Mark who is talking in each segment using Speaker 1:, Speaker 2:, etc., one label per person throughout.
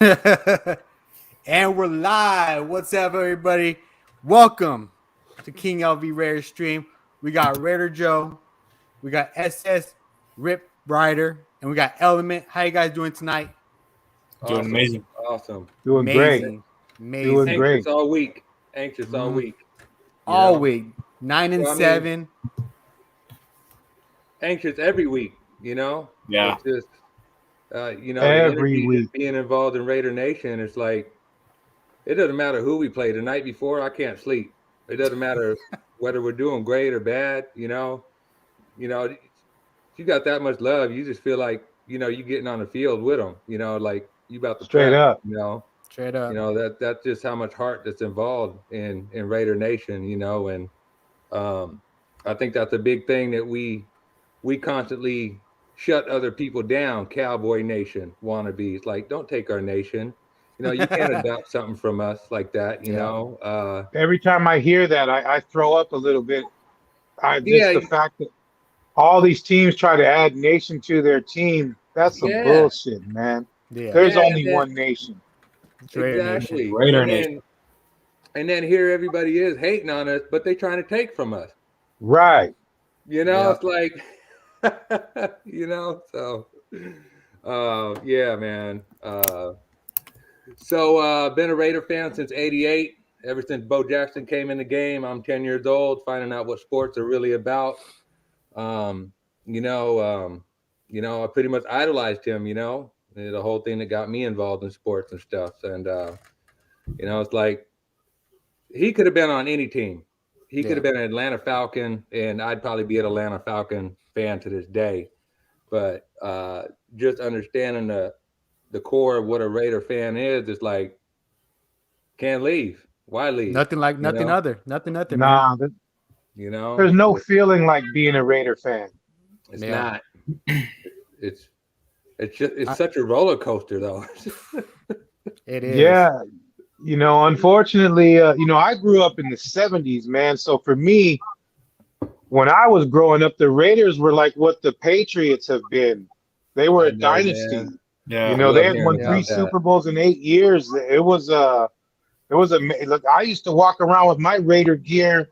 Speaker 1: And we're live. What's up, everybody? Welcome to King LV Raider Stream. We got Raider Joe, we got SS Rip Rider, and we got Element. How you guys doing tonight?
Speaker 2: Doing
Speaker 3: Awesome.
Speaker 2: amazing.
Speaker 3: Awesome.
Speaker 4: Doing
Speaker 1: Amazing.
Speaker 4: Doing
Speaker 1: Amazing.
Speaker 4: great.
Speaker 3: Anxious all week. Anxious all week.
Speaker 1: All
Speaker 3: know?
Speaker 1: week. 9 and
Speaker 3: Well, I mean-
Speaker 1: 7.
Speaker 3: Anxious every week,
Speaker 2: Yeah.
Speaker 3: It's just, the
Speaker 4: Every
Speaker 3: energy
Speaker 4: week.
Speaker 3: just being involved in Raider Nation, it's like, it doesn't matter who we play. The night before, I can't sleep. It doesn't matter whether we're doing great or bad, if you got that much love, you just feel like, you getting on the field with them, like you about to
Speaker 4: Straight
Speaker 3: prep,
Speaker 4: up.
Speaker 1: Straight up.
Speaker 3: that's just how much heart that's involved in Raider Nation, and I think that's a big thing that we constantly shut other people down. Cowboy Nation wannabes, like, don't take our nation. You can't adopt something from us like that.
Speaker 4: Every time I hear that, I throw up a little bit.
Speaker 3: Yeah.
Speaker 4: The fact that all these teams try to add nation to their team, that's some
Speaker 3: Yeah.
Speaker 4: bullshit, man.
Speaker 1: Yeah.
Speaker 4: There's
Speaker 3: Yeah,
Speaker 4: only
Speaker 3: man.
Speaker 4: one nation.
Speaker 1: It's Raider Nation.
Speaker 3: Exactly.
Speaker 2: Raider
Speaker 3: and
Speaker 2: Nation.
Speaker 3: then, and then here everybody is hating on us, but they trying to take from us.
Speaker 4: Right.
Speaker 1: Yeah.
Speaker 3: It's like, so, yeah, man. So been a Raider fan since '88. Ever since Bo Jackson came in the game, I'm 10 years old, finding out what sports are really about. I pretty much idolized him. The whole thing that got me involved in sports and stuff. And it's like he could have been on any team. He could have been an Atlanta Falcon, and I'd probably be an Atlanta Falcon fan to this day. But just understanding the core of what a Raider fan is, it's like, can't leave. Why leave?
Speaker 1: Nothing like nothing
Speaker 3: know?
Speaker 1: other. Nothing.
Speaker 4: Nah, there's no feeling like being a Raider fan.
Speaker 3: It's
Speaker 1: Yeah.
Speaker 3: not. It's such a roller coaster, though.
Speaker 1: It is.
Speaker 4: Yeah. Unfortunately, I grew up in the 70s, man. So for me, when I was growing up, the Raiders were like what the Patriots have been. They were
Speaker 3: I
Speaker 4: a
Speaker 3: know,
Speaker 4: dynasty.
Speaker 3: man.
Speaker 2: Yeah.
Speaker 4: They had
Speaker 3: hearing
Speaker 4: won
Speaker 3: about
Speaker 4: 3
Speaker 3: that.
Speaker 4: Super Bowls in 8 years. It was look, I used to walk around with my Raider gear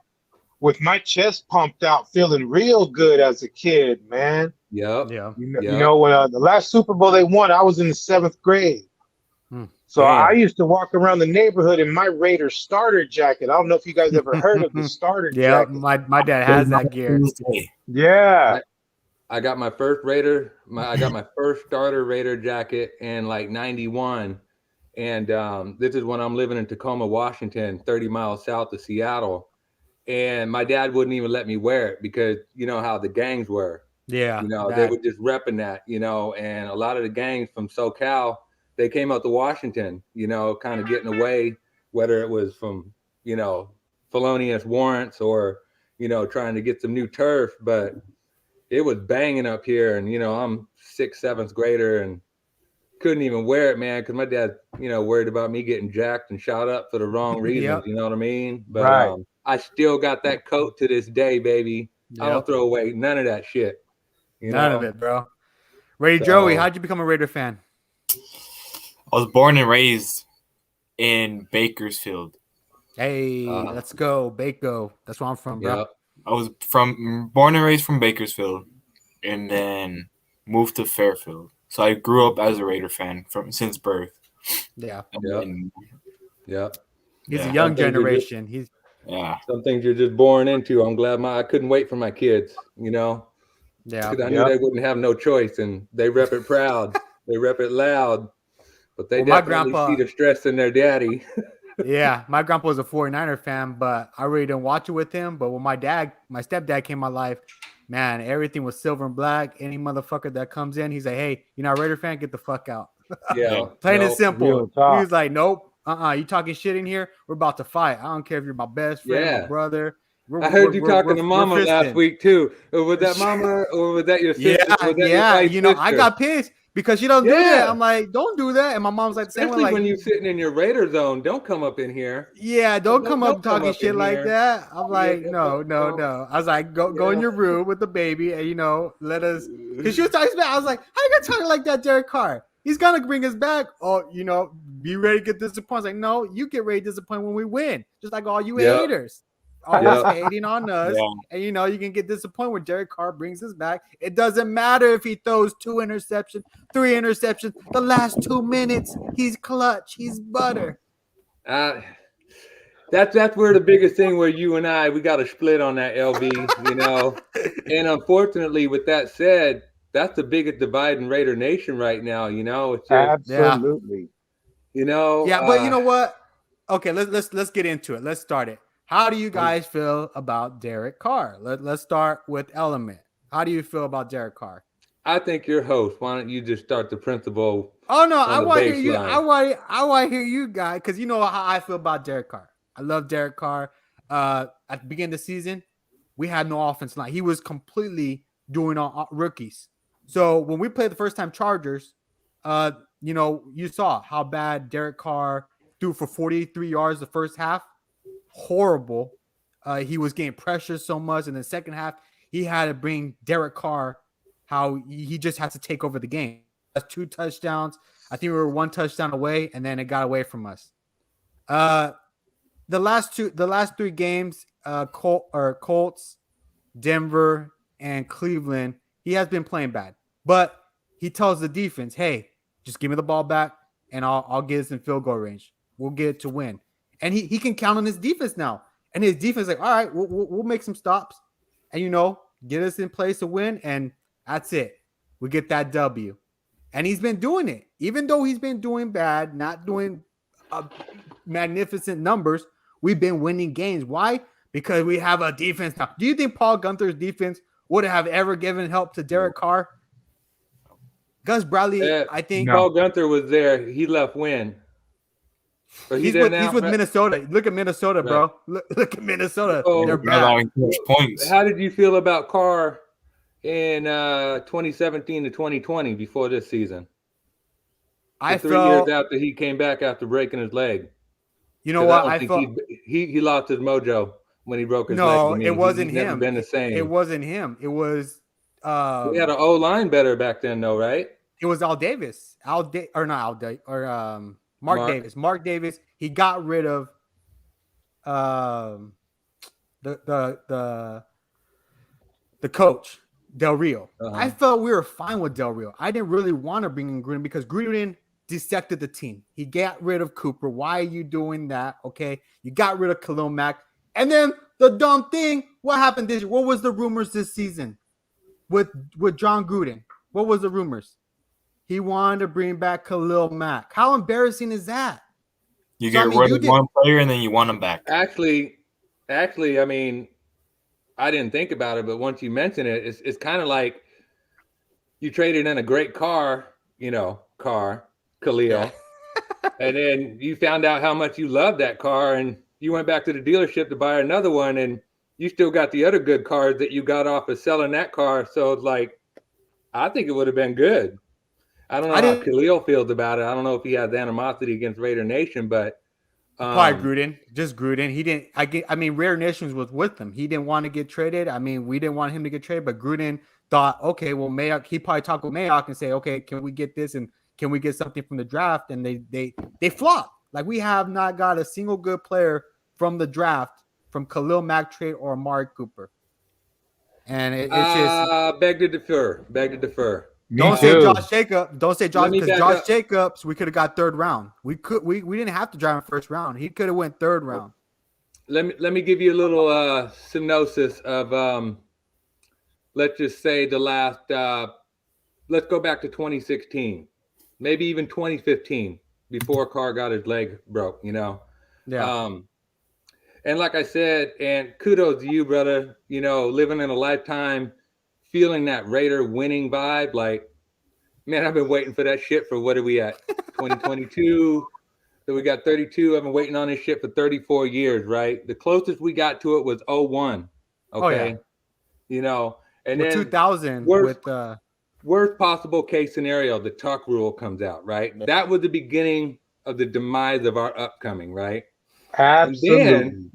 Speaker 4: with my chest pumped out, feeling real good as a kid, man.
Speaker 3: Yep.
Speaker 1: Yeah.
Speaker 4: When the last Super Bowl they won, I was in the 7th grade. So
Speaker 3: Damn.
Speaker 4: I used to walk around the neighborhood in my Raider starter jacket. I don't know if you guys ever heard of the starter
Speaker 1: Yeah.
Speaker 4: jacket.
Speaker 1: My dad has that gear.
Speaker 4: Yeah.
Speaker 3: I got my first I got my first starter Raider jacket in like '91. And this is when I'm living in Tacoma, Washington, 30 miles south of Seattle. And my dad wouldn't even let me wear it because you know how the gangs were.
Speaker 1: Yeah.
Speaker 3: They were just repping that, and a lot of the gangs from SoCal, they came out to Washington, kind of getting away, whether it was from, felonious warrants or, trying to get some new turf. But it was banging up here. And, I'm 6th, 7th grader and couldn't even wear it, man, because my dad, worried about me getting jacked and shot up for the wrong reasons.
Speaker 1: Yep.
Speaker 3: You know what I mean? But
Speaker 4: Right.
Speaker 3: I still got that coat to this day, baby. I
Speaker 1: Yep.
Speaker 3: don't throw away none of that shit.
Speaker 1: None of it, bro. Ray
Speaker 3: So-
Speaker 1: Joey, how'd you become a Raider fan?
Speaker 2: I was born and raised in Bakersfield.
Speaker 1: Hey, let's go, Baco. That's where I'm from, bro.
Speaker 3: Yep.
Speaker 2: I was born and raised from Bakersfield, and then moved to Fairfield. So I grew up as a Raider fan since birth.
Speaker 1: Yeah,
Speaker 2: And
Speaker 3: Yep.
Speaker 2: then,
Speaker 3: Yep.
Speaker 1: he's
Speaker 2: Yeah.
Speaker 1: a young
Speaker 3: I think you're
Speaker 1: generation. He's
Speaker 2: yeah.
Speaker 3: Some things you're just born into. I'm glad I couldn't wait for my kids,
Speaker 1: yeah,
Speaker 3: because I knew
Speaker 4: Yep.
Speaker 3: they wouldn't have no choice, and they rep it proud. They rep it loud, but they
Speaker 1: Well, my
Speaker 3: definitely
Speaker 1: grandpa-
Speaker 3: see the stress in their daddy.
Speaker 1: yeah. My grandpa was a 49er fan, but I really didn't watch it with him. But when my stepdad came in my life, man, everything was silver and black. Any motherfucker that comes in, he's like, "Hey, you're not a Raider fan? Get the fuck out."
Speaker 3: Yeah.
Speaker 1: Plain and
Speaker 3: Nope.
Speaker 1: simple.
Speaker 4: Real talk.
Speaker 1: He's like, "Nope, you talking shit in here? We're about to fight. I don't care if you're my best friend,
Speaker 3: Yeah.
Speaker 1: my brother."
Speaker 3: I heard you talking to Mama last
Speaker 1: fisting.
Speaker 3: week too. Was that Mama or was that your sister?
Speaker 1: Yeah,
Speaker 3: Was that your
Speaker 1: yeah.
Speaker 3: wife's
Speaker 1: I
Speaker 3: sister?
Speaker 1: got pissed because she don't do that.
Speaker 3: Yeah.
Speaker 1: I'm like, don't do that. And my mom's like the same way,
Speaker 3: Especially
Speaker 1: like,
Speaker 3: when you're sitting in your Raider zone. Don't come up in here.
Speaker 1: yeah, don't come
Speaker 3: Don't
Speaker 1: up
Speaker 3: come
Speaker 1: talking
Speaker 3: up
Speaker 1: shit
Speaker 3: in
Speaker 1: like
Speaker 3: here.
Speaker 1: that. I'm like,
Speaker 3: Yeah,
Speaker 1: no. I was like, go in
Speaker 3: Yeah.
Speaker 1: your room with the baby, and let us. Because she was talking about. I was like, how you gonna talk like that, Derek Carr? He's gonna bring us back. Oh, be ready to get disappointed. It's like, no, you get ready to disappoint when we win. Just like all you
Speaker 3: Yep.
Speaker 1: haters. Always
Speaker 3: Yep.
Speaker 1: hating on us.
Speaker 2: Yeah.
Speaker 1: And you can get disappointed when Derek Carr brings us back. It doesn't matter if he throws 2 interceptions, 3 interceptions. The last 2 minutes, he's clutch. He's butter.
Speaker 3: That's where the biggest thing where you and we got to split on that, LB, And unfortunately, with that said, that's the biggest divide in Raider Nation right now, It's just,
Speaker 4: Absolutely.
Speaker 1: Yeah, but you know what? Okay, let's get into it. Let's start it. How do you guys feel about Derek Carr? Let's start with Element. How do you feel about Derek Carr?
Speaker 3: I think you're host. Why don't you just start the principal?
Speaker 1: Oh no,
Speaker 3: on
Speaker 1: I
Speaker 3: the
Speaker 1: want to hear you.
Speaker 3: baseline.
Speaker 1: I want to hear you guys because you know how I feel about Derek Carr. I love Derek Carr. At the beginning of the season, we had no offense line. He was completely doing on rookies. So when we played the first time Chargers, you saw how bad Derek Carr threw for 43 yards the first half. Horrible. He was getting pressure so much. In the second half, he had to bring Derek Carr, how he just had to take over the game. That's 2 touchdowns. I think we were 1 touchdown away, and then it got away from us. The last 3 games, Colts, Denver, and Cleveland, he has been playing bad. But he tells the defense, hey, just give me the ball back, and I'll get us in field goal range. We'll get it to win. And he can count on his defense now. And his defense is like, all right, we'll make some stops and, get us in place to win. And that's it. We get that W. And he's been doing it. Even though he's been doing bad, not doing magnificent numbers, we've been winning games. Why? Because we have a defense now. Do you think Paul Gunther's defense would have ever given help to Derek Carr? Gus Bradley, I think.
Speaker 3: Paul Gunther was there. He left when? So
Speaker 1: He's with Minnesota. Look at Minnesota,
Speaker 3: Right.
Speaker 1: bro. Look at Minnesota.
Speaker 3: Oh,
Speaker 1: They're
Speaker 2: Not
Speaker 1: bad.
Speaker 2: allowing too much points.
Speaker 3: How did you feel about Carr in 2017 to 2020 before this season?
Speaker 1: I
Speaker 3: 3
Speaker 1: felt,
Speaker 3: years after he came back after breaking his leg.
Speaker 1: you know
Speaker 3: 'Cause
Speaker 1: what?
Speaker 3: don't
Speaker 1: I
Speaker 3: think
Speaker 1: felt
Speaker 3: he lost his mojo when he broke his leg.
Speaker 1: no,
Speaker 3: I mean,
Speaker 1: it wasn't
Speaker 3: he's never
Speaker 1: him.
Speaker 3: been the same.
Speaker 1: It wasn't him. It was
Speaker 3: We had an O line better back then, though, right?
Speaker 1: it was Al Davis. Mark Davis. Mark Davis. He got rid of the coach Del Rio.
Speaker 3: Uh-huh.
Speaker 1: I felt we were fine with Del Rio. I didn't really want to bring in Gruden because Gruden dissected the team. He got rid of Cooper. Why are you doing that? Okay, you got rid of Khalil Mack, and then the dumb thing. What happened this year? What was the rumors this season with John Gruden? What was the rumors? He wanted to bring back Khalil Mack. How embarrassing is that?
Speaker 2: You
Speaker 1: So, I
Speaker 2: get
Speaker 1: mean,
Speaker 2: rid
Speaker 1: you
Speaker 2: of
Speaker 1: did-
Speaker 2: one player and then you want him back.
Speaker 3: Actually, I mean, I didn't think about it, but once you mention it, it's kind of like you traded in a great car, Khalil, and then you found out how much you loved that car, and you went back to the dealership to buy another one, and you still got the other good cars that you got off of selling that car. So it's like, I think it would have been good. I don't know how Khalil feels about it. I don't know if he has animosity against Raider Nation, but
Speaker 1: Probably Gruden, just Gruden. He didn't. I mean, Rare Nations was with him. He didn't want to get traded. I mean, we didn't want him to get traded, but Gruden thought, okay, well, Mayock. He probably talked with Mayock and say, okay, can we get this and can we get something from the draft? And they flopped. Like we have not got a single good player from the draft from Khalil Mack trade or Amari Cooper. And it's just
Speaker 3: beg to defer.
Speaker 1: don't say Josh Jacobs. Don't say Josh
Speaker 3: Let me
Speaker 1: because
Speaker 3: back
Speaker 1: Josh
Speaker 3: up.
Speaker 1: Jacobs, we could have got third round. We didn't have to drive him first round. He could have went third round.
Speaker 3: Let me give you a little synopsis of let's just say the last let's go back to 2016, maybe even 2015 before Carr got his leg broke,
Speaker 1: Yeah.
Speaker 3: And like I said, and kudos to you, brother, living in a lifetime, feeling that Raider winning vibe. Like, man, I've been waiting for that shit for what are we at? 2022. So we got 32. I've been waiting on this shit for 34 years, right? The closest we got to it was 01. Okay. And
Speaker 1: with
Speaker 3: then
Speaker 1: 2000
Speaker 3: worst-
Speaker 1: with
Speaker 3: worst possible case scenario, the Tuck rule comes out, right? That was the beginning of the demise of our upcoming, right?
Speaker 4: Absolutely.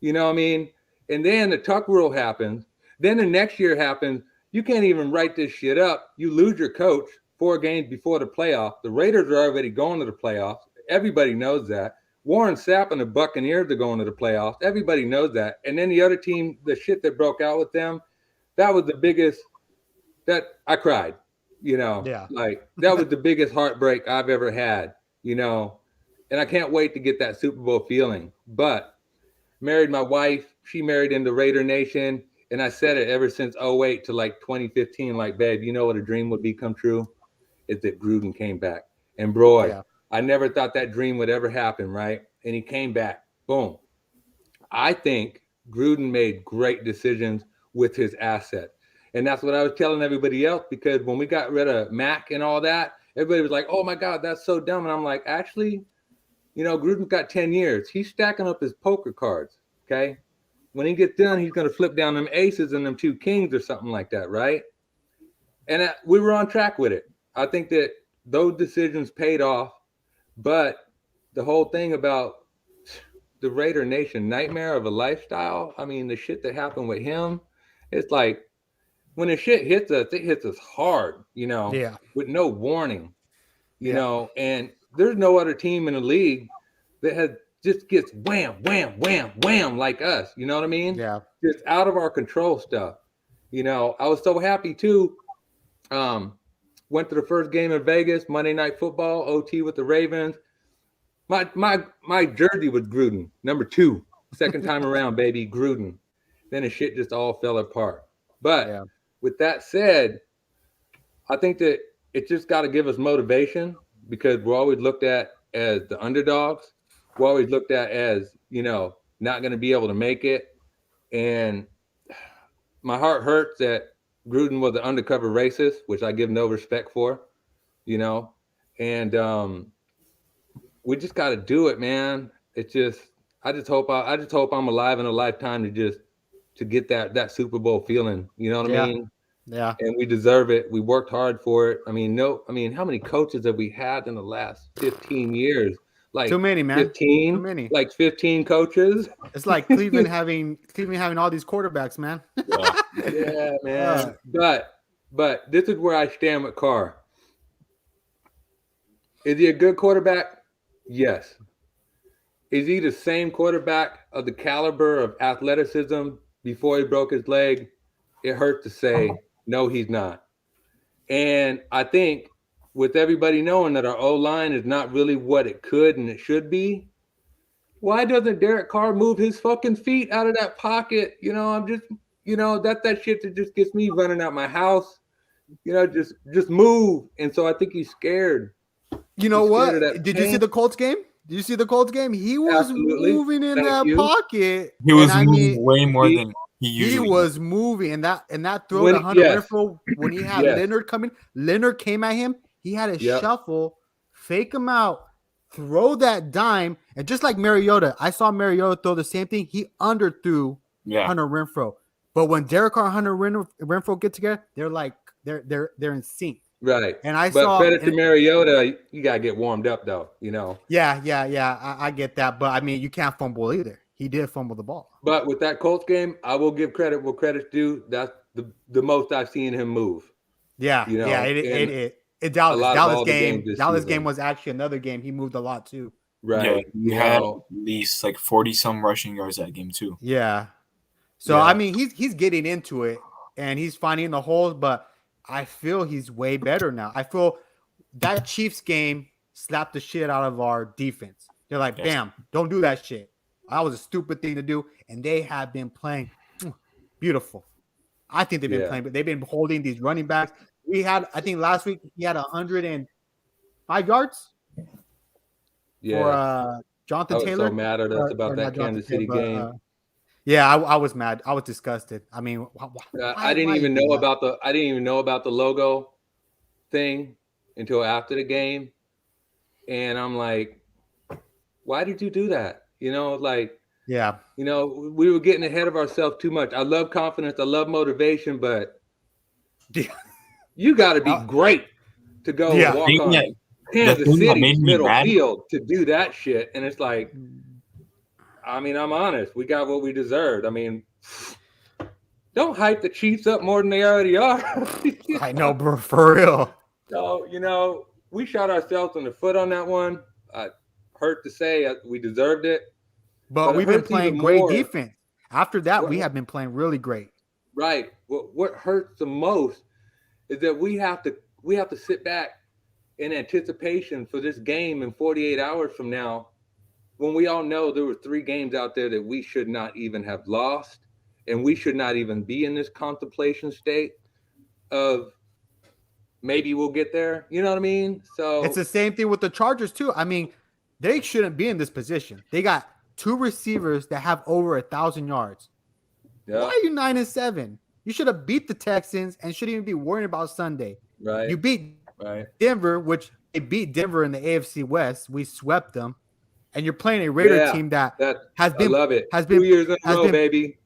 Speaker 3: You know what I mean? And then the Tuck rule happens. Then the next year happens. You can't even write this shit up. You lose your coach. 4 games before the playoffs. The Raiders are already going to the playoffs. Everybody knows that. Warren Sapp and the Buccaneers are going to the playoffs. Everybody knows that. And then the other team, the shit that broke out with them, that was the biggest. That I cried.
Speaker 1: Yeah.
Speaker 3: Like that was the biggest heartbreak I've ever had. And I can't wait to get that Super Bowl feeling. But married my wife. She married into Raider Nation. And I said it ever since 08 to like 2015, like, babe, you know what a dream would become true? Is that Gruden came back. And bro,
Speaker 1: Yeah.
Speaker 3: I never thought that dream would ever happen, right? And he came back. Boom. I think Gruden made great decisions with his asset. And that's what I was telling everybody else, because when we got rid of Mac and all that, everybody was like, oh my God, that's so dumb. And I'm like, actually, Gruden's got 10 years. He's stacking up his poker cards, okay? When he gets done, he's going to flip down them aces and them 2 kings or something like that, right? And we were on track with it. I think that those decisions paid off. But the whole thing about the Raider Nation, nightmare of a lifestyle, I mean, the shit that happened with him, it's like when the shit hits us, it hits us hard,
Speaker 1: Yeah.
Speaker 3: with no warning,
Speaker 1: Yeah.
Speaker 3: and there's no other team in the league that just gets wham, wham, wham, wham like us. You know what I mean?
Speaker 1: Yeah.
Speaker 3: Just out of our control stuff. I was so happy too. Went to the first game in Vegas, Monday Night Football, OT with the Ravens. My jersey was Gruden, number 2, second time around, baby, Gruden. Then the shit just all fell apart. But with that said, I think that it just got to give us motivation, because we're always looked at as the underdogs. We're always looked at as, not going to be able to make it. And my heart hurts that Gruden was an undercover racist, which I give no respect for, and we just got to do it, man. It's just, I just hope I'm alive in a lifetime to get that Super Bowl feeling. You know what I mean?
Speaker 1: Yeah.
Speaker 3: And we deserve it. We worked hard for it. I mean, how many coaches have we had in the last 15 years? Like
Speaker 1: Too many, man.
Speaker 3: 15,
Speaker 1: Too many.
Speaker 3: like 15 coaches.
Speaker 1: It's like Cleveland having all these quarterbacks, man.
Speaker 3: Yeah, man. But this is where I stand with Carr. Is he a good quarterback? Yes. Is he the same quarterback of the caliber of athleticism before he broke his leg? It hurts to say, no, he's not. And I think with everybody knowing that our O-line is not really what it could and it should be, why doesn't Derek Carr move his fucking feet out of that pocket? I'm just, that shit that just gets me running out my house. Just move. And so I think he's scared.
Speaker 1: You know
Speaker 3: He's
Speaker 1: what?
Speaker 3: scared of that
Speaker 1: Did you see
Speaker 3: pain.
Speaker 1: the Colts game? He was
Speaker 3: Absolutely.
Speaker 1: moving in
Speaker 3: Thank
Speaker 1: that
Speaker 3: you.
Speaker 1: pocket.
Speaker 2: He was
Speaker 1: And
Speaker 2: moving way more
Speaker 3: he-
Speaker 2: than he
Speaker 1: He
Speaker 2: usually
Speaker 1: was moving, and that throw
Speaker 3: When-
Speaker 1: to Hunter
Speaker 3: yes.
Speaker 1: Renfrow, when he had
Speaker 3: Yes.
Speaker 1: Leonard coming, Leonard came at him. He had a
Speaker 3: Yep.
Speaker 1: shuffle, fake him out, throw that dime, and just like Mariota, I saw Mariota throw the same thing. He underthrew
Speaker 2: Yeah.
Speaker 1: Hunter Renfrow. But when Derek Carr and Hunter Renfrow get together, they're like they're in sync.
Speaker 3: Right.
Speaker 1: And I
Speaker 3: But
Speaker 1: saw
Speaker 3: credit to Mariota, you got to get warmed up, though,
Speaker 1: Yeah. I get that, but I mean, you can't fumble either. He did fumble the ball.
Speaker 3: But with that Colts game, I will give credit where credit's due. That's the most I've seen him move.
Speaker 1: Yeah,
Speaker 3: You know,
Speaker 1: yeah.
Speaker 3: and
Speaker 1: Dallas
Speaker 3: a lot of
Speaker 1: Dallas
Speaker 3: all the
Speaker 1: game.
Speaker 3: games this
Speaker 1: Dallas
Speaker 3: season.
Speaker 1: game was actually another game. He moved a lot too.
Speaker 3: Right.
Speaker 2: Yeah, he had at least like 40-some rushing yards that game too.
Speaker 1: Yeah. So
Speaker 3: Yeah.
Speaker 1: I mean, he's getting into it and he's finding the holes, but I feel he's way better now. I feel that Chiefs game slapped the shit out of our defense. They're like,
Speaker 2: Yes.
Speaker 1: bam, don't do that shit. That was a stupid thing to do, and they have been playing beautiful. I think they've been
Speaker 3: Yeah.
Speaker 1: playing, but they've been holding these running backs. I think last week he had 105 yards
Speaker 3: Yeah.
Speaker 1: for Jonathan
Speaker 3: I was
Speaker 1: Taylor.
Speaker 3: so mad at us
Speaker 1: Or
Speaker 3: about
Speaker 1: not
Speaker 3: that
Speaker 1: Jonathan
Speaker 3: Kansas City
Speaker 1: Taylor,
Speaker 3: game.
Speaker 1: but, yeah, I was mad. I was disgusted. I mean,
Speaker 3: I didn't even know about the logo thing until after the game, and I'm like, why did you do that?
Speaker 1: Yeah,
Speaker 3: We were getting ahead of ourselves too much. I love confidence, I love motivation, but
Speaker 1: Yeah.
Speaker 3: you got to be great to go
Speaker 1: Yeah.
Speaker 3: walk
Speaker 2: Thing
Speaker 3: on
Speaker 2: that-
Speaker 3: Kansas
Speaker 2: thing that
Speaker 3: City's
Speaker 2: made me
Speaker 3: middle
Speaker 2: mad-
Speaker 3: field to do that shit, and it's like, I mean, I'm honest. We got what we deserved. I mean, don't hype the Chiefs up more than they already are.
Speaker 1: I know, bro, for real.
Speaker 3: So, we shot ourselves in the foot on that one. Hurt to say we deserved it.
Speaker 1: But
Speaker 3: But it
Speaker 1: we've been
Speaker 3: hurts
Speaker 1: playing
Speaker 3: even
Speaker 1: great
Speaker 3: more.
Speaker 1: defense. After that, we
Speaker 3: What-
Speaker 1: have been playing really great.
Speaker 3: Right. What hurts the most is that we have to sit back in anticipation for this game in 48 hours from now, when we all know there were 3 games out there that we should not even have lost, and we should not even be in this contemplation state of maybe we'll get there. You know what I mean? So
Speaker 1: It's the same thing with the Chargers too. I mean, they shouldn't be in this position. They got 2 receivers that have over 1,000 yards.
Speaker 3: yeah,
Speaker 1: Why are you 9-7? You should have beat the Texans and shouldn't even be worrying about Sunday.
Speaker 3: right,
Speaker 1: You beat
Speaker 3: right.
Speaker 1: Denver, which they beat Denver in the AFC West. We swept them, and you're playing a Raider
Speaker 3: Yeah,
Speaker 1: team that
Speaker 3: That
Speaker 1: has
Speaker 3: I
Speaker 1: been
Speaker 3: love it.
Speaker 1: has
Speaker 3: 2
Speaker 1: been
Speaker 3: years in a
Speaker 1: has
Speaker 3: row,
Speaker 1: been-
Speaker 3: baby.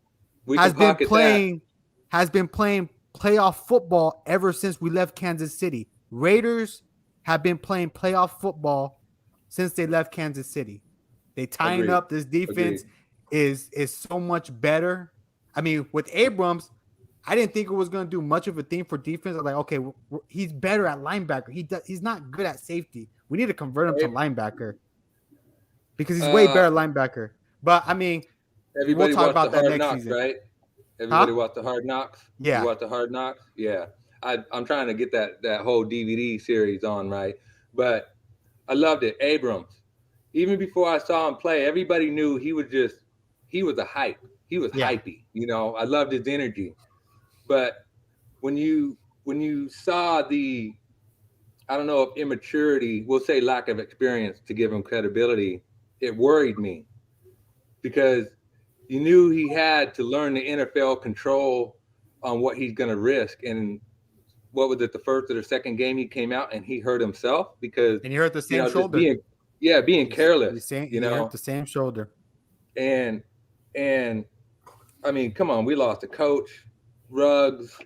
Speaker 3: We
Speaker 1: has
Speaker 3: can
Speaker 1: been
Speaker 3: pocket
Speaker 1: playing playoff football ever since we left Kansas City. Raiders have been playing playoff football since they left Kansas City. They tying
Speaker 3: Agreed.
Speaker 1: up. This defense is so much better. I mean, with Abrams, I didn't think it was going to do much of a thing for defense. I was like, okay, he's better at linebacker. He's not good at safety. We need to convert him to linebacker because he's way better at linebacker. But I mean,
Speaker 3: that. Everybody
Speaker 1: we'll talk
Speaker 3: watched
Speaker 1: about
Speaker 3: the
Speaker 1: that
Speaker 3: Hard
Speaker 1: next
Speaker 3: Knocks,
Speaker 1: season.
Speaker 3: right? Everybody watched the Hard Knocks.
Speaker 1: Yeah.
Speaker 3: You watched the Hard Knocks. Yeah, I'm trying to get that whole DVD series on, right? But I loved it. Abrams. Even before I saw him play, everybody knew he was a hype. He was
Speaker 1: Yeah.
Speaker 3: hypey. I loved his energy. But when you saw the, I don't know if immaturity, we'll say lack of experience to give him credibility, it worried me because you knew he had to learn the NFL control on what he's going to risk. And what was it, the first or the second game he came out and he hurt himself because
Speaker 1: and he hurt the same
Speaker 3: just
Speaker 1: shoulder.
Speaker 3: being careless,
Speaker 1: He hurt the same shoulder.
Speaker 3: and I mean, come on, we lost a coach, Ruggs,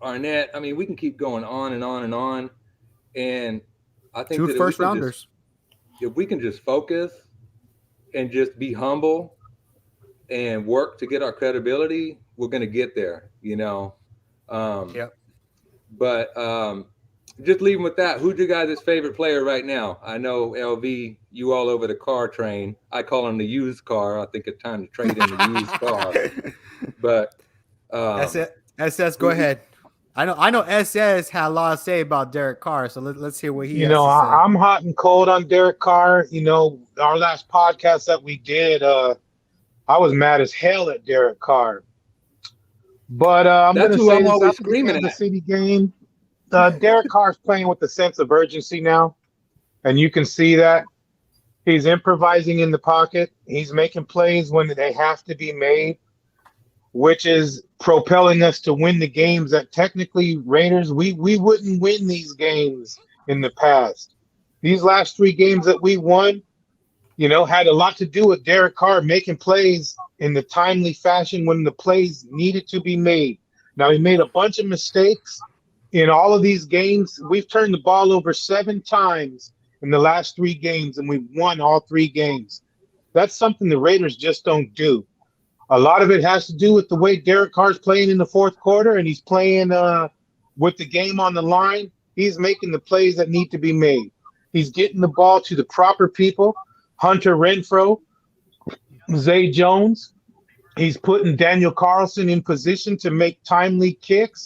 Speaker 3: Arnett. I mean, we can keep going on and on and on. And I think
Speaker 1: 2
Speaker 3: that
Speaker 1: first rounders.
Speaker 3: if we can just focus and just be humble and work to get our credibility, we're going to get there,
Speaker 1: Yep.
Speaker 3: But just leaving with that, who's your guys' favorite player right now? I know, LV, you all over the car train. I call him the used car. I think it's time to trade in the used car. But
Speaker 1: That's it. SS, go ahead. I know SS had a lot to say about Derek Carr, so let's hear what he has to say.
Speaker 4: I'm hot and cold on Derek Carr. Our last podcast that we did, I was mad as hell at Derek Carr. But I'm going
Speaker 3: That's
Speaker 4: to
Speaker 3: who
Speaker 4: say
Speaker 3: I'm
Speaker 4: this
Speaker 3: always
Speaker 4: after the
Speaker 3: screaming
Speaker 4: Kansas
Speaker 3: at.
Speaker 4: City game. Derek Carr's playing with a sense of urgency now, and you can see that. He's improvising in the pocket. He's making plays when they have to be made, which is propelling us to win the games that technically Raiders, we wouldn't win these games in the past. These last 3 games that we won, had a lot to do with Derek Carr making plays in the timely fashion when the plays needed to be made. Now, he made a bunch of mistakes in all of these games. We've turned the ball over 7 times in the last 3 games, and we've won all 3 games. That's something the Raiders just don't do. A lot of it has to do with the way Derek Carr's playing in the fourth quarter, and he's playing with the game on the line. He's making the plays that need to be made. He's getting the ball to the proper people. Hunter Renfrow, Zay Jones. He's putting Daniel Carlson in position to make timely kicks.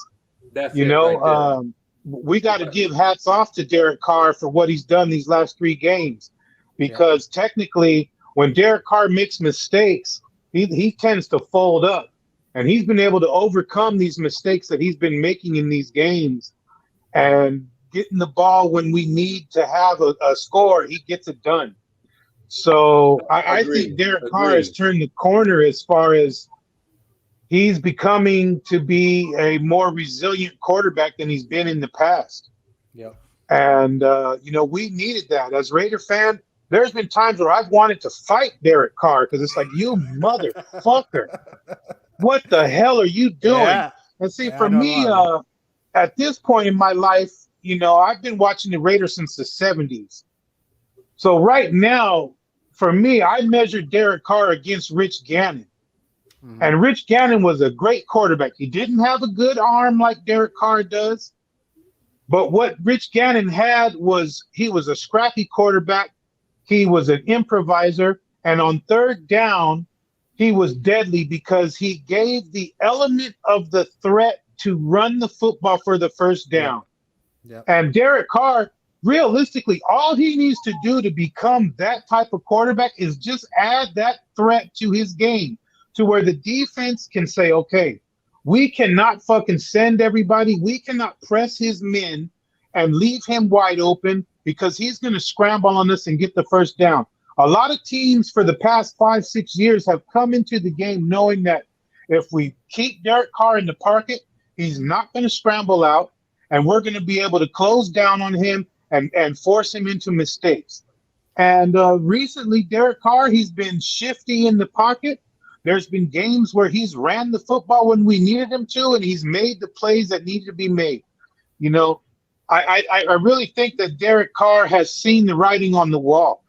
Speaker 3: That's
Speaker 4: right we got to give hats off to Derek Carr for what he's done these last 3 games, because technically when Derek Carr makes mistakes, he tends to fold up, and he's been able to overcome these mistakes that he's been making in these games and getting the ball when we need to have a score. He gets it done. So I think Derek Carr has turned the corner as far as he's becoming to be a more resilient quarterback than he's been in the past.
Speaker 1: Yep.
Speaker 4: And, we needed that. As Raider fan, there's been times where I've wanted to fight Derek Carr because it's like, you motherfucker, what the hell are you doing?
Speaker 1: Yeah.
Speaker 4: And see,
Speaker 1: Yeah,
Speaker 4: for me, at this point in my life, I've been watching the Raiders since the 70s. So right now, for me, I measured Derek Carr against Rich Gannon.
Speaker 1: Mhm.
Speaker 4: And Rich Gannon was a great quarterback. He didn't have a good arm like Derek Carr does, But what Rich Gannon had was he was a scrappy quarterback. He was an improviser. And on third down, he was deadly because he gave the element of the threat to run the football for the first down.
Speaker 1: Yep.
Speaker 4: And Derek Carr, realistically, all he needs to do to become that type of quarterback is just add that threat to his game to where the defense can say, okay, we cannot fucking send everybody. We cannot press his men and leave him wide open because he's going to scramble on us and get the first down. A lot of teams for the past 5-6 years have come into the game knowing that if we keep Derek Carr in the pocket, he's not going to scramble out, and we're going to be able to close down on him and force him into mistakes. And recently, Derek Carr, he's been shifty in the pocket. There's been games where he's ran the football when we needed him to, and he's made the plays that needed to be made. You know, I really think that Derek Carr has seen the writing on the wall,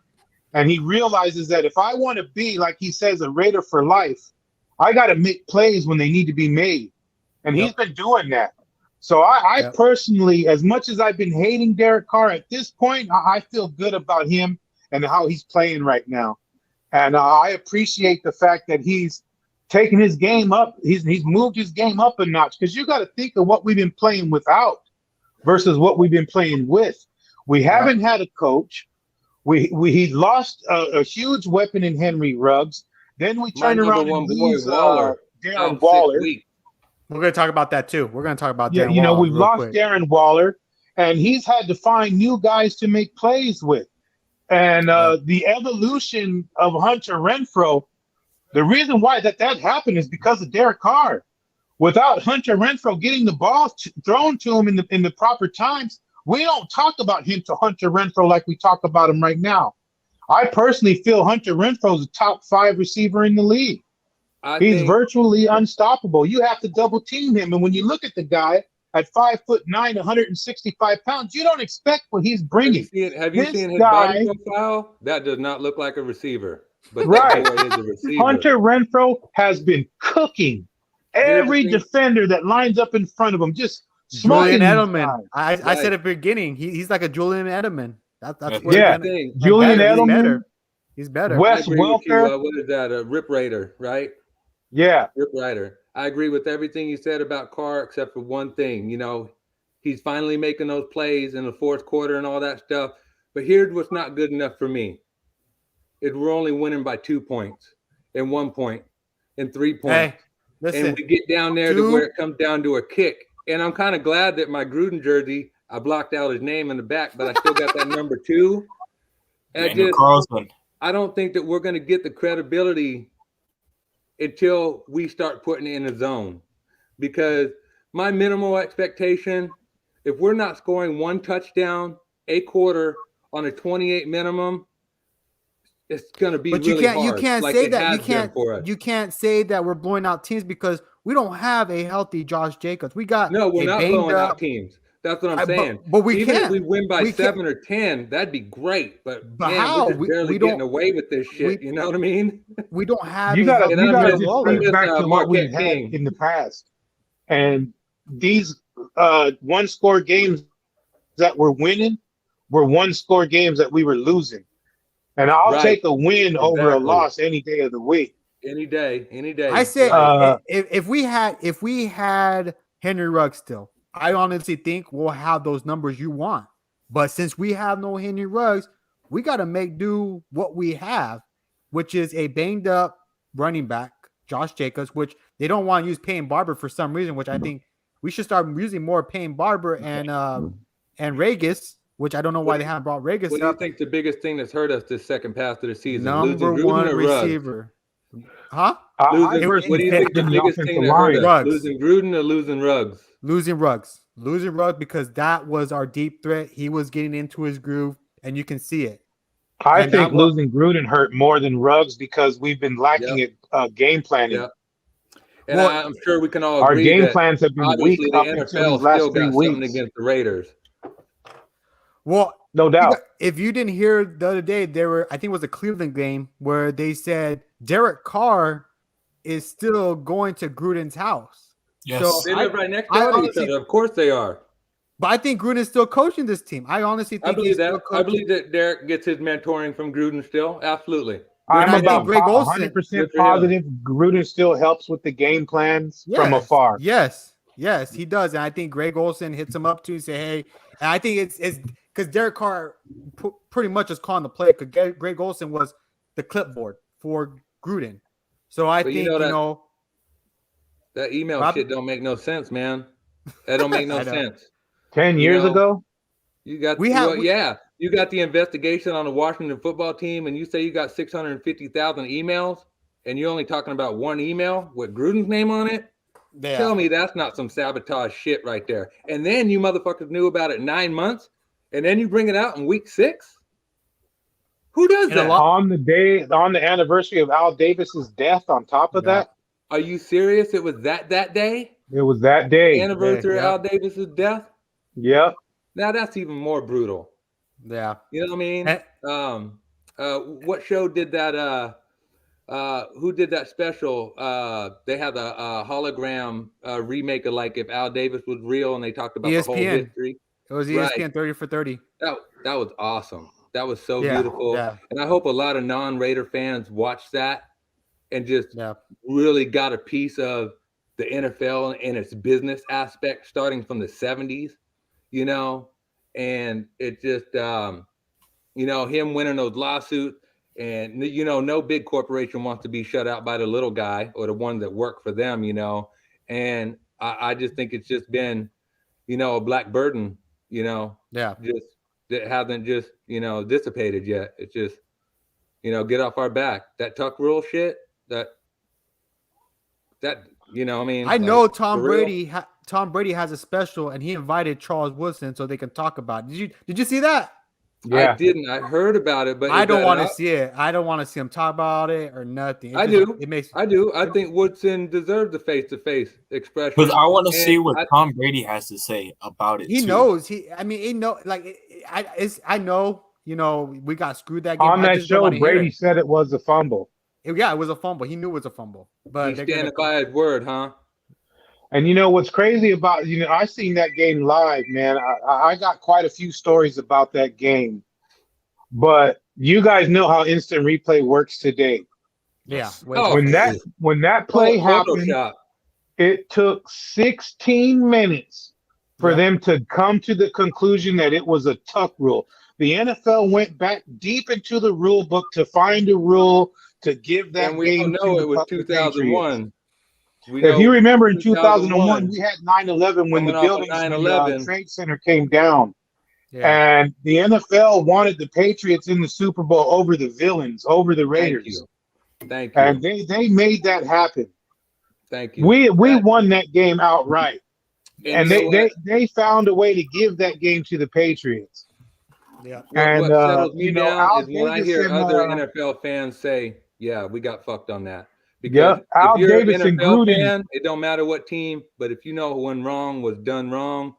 Speaker 4: and he realizes that if I want to be, like he says, a Raider for life, I got to make plays when they need to be made. And he's been doing that. So I personally, as much as I've been hating Derek Carr at this point, I feel good about him and how he's playing right now. And I appreciate the fact that he's taken his game up. He's moved his game up a notch, because you got to think of what we've been playing without versus what we've been playing with. We haven't had a coach. He lost a huge weapon in Henry Ruggs. Then we turn around and lose Darren Waller.
Speaker 1: We're going to talk about that too. We're going to talk about
Speaker 4: Darren Waller. We've lost Darren Waller, and he's had to find new guys to make plays with. And the evolution of Hunter Renfrow, the reason why that happened is because of Derek Carr. Without Hunter Renfrow getting the ball thrown to him in the proper times, we don't talk about him to Hunter Renfrow like we talk about him right now. I personally feel Hunter Renfrow is a top 5 receiver in the league. He's virtually unstoppable. You have to double team him. And when you look at the guy at 5'9", 165 pounds, you don't expect what he's bringing.
Speaker 3: Have you seen his body profile? That does not look like a receiver. But right. That boy is a receiver.
Speaker 4: Hunter Renfrow has been cooking every defender that lines up in front of him. Just
Speaker 1: Julian Edelman. I said at the beginning, he's like a Julian Edelman. That's what
Speaker 4: Julian Edelman.
Speaker 1: He's better.
Speaker 4: Wes Welker.
Speaker 3: What is that? A Rip Raider, right?
Speaker 4: Yeah.
Speaker 3: Rip Raider. I agree with everything you said about Carr, except for one thing. You know, he's finally making those plays in the fourth quarter and all that stuff. But here's what's not good enough for me. We're only winning by 2 points and 1 point and 3 points.
Speaker 1: Hey, listen,
Speaker 3: and we get down there to where it comes down to a kick. And I'm kind of glad that my Gruden jersey, I blocked out his name in the back, but I still got that number 2. And I don't think that we're going to get the credibility until we start putting it in the zone. Because my minimal expectation, if we're not scoring 1 touchdown a quarter on a 28 minimum, it's going to be really hard.
Speaker 1: You can't say that. You can't say that we're blowing out teams because we don't have a healthy Josh Jacobs. We're not
Speaker 3: blowing out teams. That's what I'm saying.
Speaker 1: But we
Speaker 3: Even
Speaker 1: can't.
Speaker 3: If we win by 7 or 10, that'd be great. But man,
Speaker 1: how?
Speaker 3: we're just barely getting away with this shit. You know what I mean?
Speaker 1: We don't have.
Speaker 4: You got to think back to what we had in the past, and these one-score games that we're winning were one-score games that we were losing. And I'll take a win over a loss any day of the week.
Speaker 3: Any day.
Speaker 1: I say if we had Henry Ruggs still, I honestly think we'll have those numbers you want. But since we have no Henry Ruggs, we got to make do what we have, which is a banged up running back, Josh Jacobs, which they don't want to use Peyton Barber for some reason, which I think we should start using more Peyton Barber and Regis, which I don't know why they haven't brought Regis up.
Speaker 3: What do you think the biggest thing that's hurt us this second half of the season?
Speaker 1: Number one receiver. Huh?
Speaker 3: What do you think the biggest thing that hurt us? Losing Gruden or losing Ruggs?
Speaker 1: Losing Ruggs because that was our deep threat. He was getting into his groove, and you can see it.
Speaker 4: I think losing Gruden hurt more than Ruggs because we've been lacking at game planning.
Speaker 3: Yep. And I'm sure we can all agree
Speaker 4: our game plans have been weak up until these last 3 weeks
Speaker 3: against the Raiders.
Speaker 1: Well,
Speaker 4: no doubt.
Speaker 1: If you didn't hear the other day, I think it was a Cleveland game where they said Derek Carr is still going to Gruden's house.
Speaker 2: Yes.
Speaker 3: So they live right next to each other. Of course they are.
Speaker 1: But I think Gruden's still coaching this team. I honestly think
Speaker 3: I believe
Speaker 1: he's
Speaker 3: that.
Speaker 1: still
Speaker 3: I
Speaker 1: coaching.
Speaker 3: believe that Derek gets his mentoring from Gruden still. Absolutely.
Speaker 1: And I
Speaker 4: I'm
Speaker 1: think
Speaker 4: about
Speaker 1: Greg Olsen-
Speaker 4: 100%
Speaker 3: Good for him.
Speaker 4: positive Gruden still helps with the game plans from afar.
Speaker 1: Yes, he does. And I think Greg Olsen hits him up too and say, hey, and I think it's because Derek Carr pretty much is calling the play because Greg Olsen was the clipboard for Gruden. So I
Speaker 3: But
Speaker 1: think,
Speaker 3: that email
Speaker 1: Rob-
Speaker 3: shit don't make no sense, man. That don't make no
Speaker 1: I know.
Speaker 3: sense.
Speaker 4: 10
Speaker 3: You
Speaker 4: years
Speaker 3: know,
Speaker 4: ago?
Speaker 3: You got
Speaker 1: We-
Speaker 3: you got the investigation on the Washington football team, and you say you got 650,000 emails, and you're only talking about one email with Gruden's name on it.
Speaker 1: yeah.
Speaker 3: Tell me that's not some sabotage shit right there. And then you motherfuckers knew about it 9 months, and then you bring it out in week 6. Who does
Speaker 1: And a
Speaker 3: that?
Speaker 1: lot-
Speaker 4: On the anniversary of Al Davis's death, on top of
Speaker 1: Yeah.
Speaker 4: that,
Speaker 3: Are you serious? It was that day?
Speaker 4: it was that day.
Speaker 3: Anniversary
Speaker 1: Yeah.
Speaker 3: of Al Davis's death?
Speaker 4: Yep.
Speaker 3: Now that's even more brutal.
Speaker 1: Yeah.
Speaker 3: You know what I mean?
Speaker 1: And-
Speaker 3: What show did that? Who did that special? They had a hologram remake of like if Al Davis was real, and they talked about the whole
Speaker 1: ESPN.
Speaker 3: history.
Speaker 1: It was
Speaker 3: Right.
Speaker 1: ESPN 30 for 30.
Speaker 3: That was awesome. That was so
Speaker 1: Yeah,
Speaker 3: beautiful.
Speaker 1: yeah.
Speaker 3: And I hope a lot of non-Raider fans watched that and just
Speaker 1: Yeah.
Speaker 3: really got a piece of the NFL and its business aspect starting from the 70s, and it just, him winning those lawsuits, and, no big corporation wants to be shut out by the little guy or the one that work for them, and I just think it's just been, a black burden,
Speaker 1: Yeah.
Speaker 3: just that hasn't just, dissipated yet. It's just, get off our back. That tuck rule shit, that, I mean,
Speaker 1: I know
Speaker 3: like,
Speaker 1: Tom
Speaker 3: for real.
Speaker 1: Brady. Tom Brady has a special, and he invited Charles Woodson so they can talk about it. Did you see that?
Speaker 4: Yeah.
Speaker 3: I didn't. I heard about it, but
Speaker 1: I
Speaker 3: is
Speaker 1: don't
Speaker 3: that
Speaker 1: want to
Speaker 3: out?
Speaker 1: see it. I don't want to see him talk about it or nothing.
Speaker 3: I do.
Speaker 1: It makes.
Speaker 3: I do. I think Woodson deserves the face-to-face expression.
Speaker 2: Because I want to
Speaker 3: And
Speaker 2: see what
Speaker 3: I-
Speaker 2: Tom Brady has to say about it.
Speaker 1: He
Speaker 2: too.
Speaker 1: knows. He know. Like I know. We got screwed that game.
Speaker 4: On
Speaker 1: I
Speaker 4: that
Speaker 1: just don't
Speaker 4: show,
Speaker 1: wanna hear
Speaker 4: Brady
Speaker 1: it.
Speaker 4: said it was a fumble.
Speaker 1: Yeah, it was a fumble. He knew it was a fumble. But
Speaker 3: He's
Speaker 1: they're gonna
Speaker 3: standing by his word, huh?
Speaker 4: And what's crazy about, I seen that game live, man. I got quite a few stories about that game. But you guys know how instant replay works today.
Speaker 1: Yeah.
Speaker 3: Oh,
Speaker 4: When that play happened,
Speaker 3: Photoshop.
Speaker 4: it took 16 minutes for
Speaker 1: Yeah.
Speaker 4: them to come to the conclusion that it was a tuck rule. The NFL went back deep into the rule book to find a rule to give that
Speaker 3: And we
Speaker 4: game
Speaker 3: don't know
Speaker 4: to
Speaker 3: it was
Speaker 4: the
Speaker 3: 2001. We
Speaker 4: If
Speaker 3: know
Speaker 4: you remember in 2001,
Speaker 3: 2001,
Speaker 4: we had 9/11 when the
Speaker 3: coming off of
Speaker 4: buildings, when the
Speaker 3: 9/11.
Speaker 4: Trade Center came down.
Speaker 1: Yeah.
Speaker 4: And the NFL wanted the Patriots in the Super Bowl over the villains, over the Raiders.
Speaker 3: Thank you.
Speaker 4: And they made that happen.
Speaker 3: Thank you.
Speaker 4: We won that game outright. And
Speaker 3: you know what?
Speaker 4: they found a way to give that game to the Patriots.
Speaker 1: Yeah.
Speaker 4: And
Speaker 3: what settles me down
Speaker 4: Al
Speaker 3: is when I
Speaker 4: Davis
Speaker 3: hear
Speaker 4: and,
Speaker 3: other NFL fans say, "Yeah, we got fucked on that." Because
Speaker 4: Yeah, Al
Speaker 3: if you're
Speaker 4: Davis
Speaker 3: an
Speaker 4: and
Speaker 3: NFL
Speaker 4: Gruden.
Speaker 3: fan, it don't matter what team, but if you know when wrong was done wrong,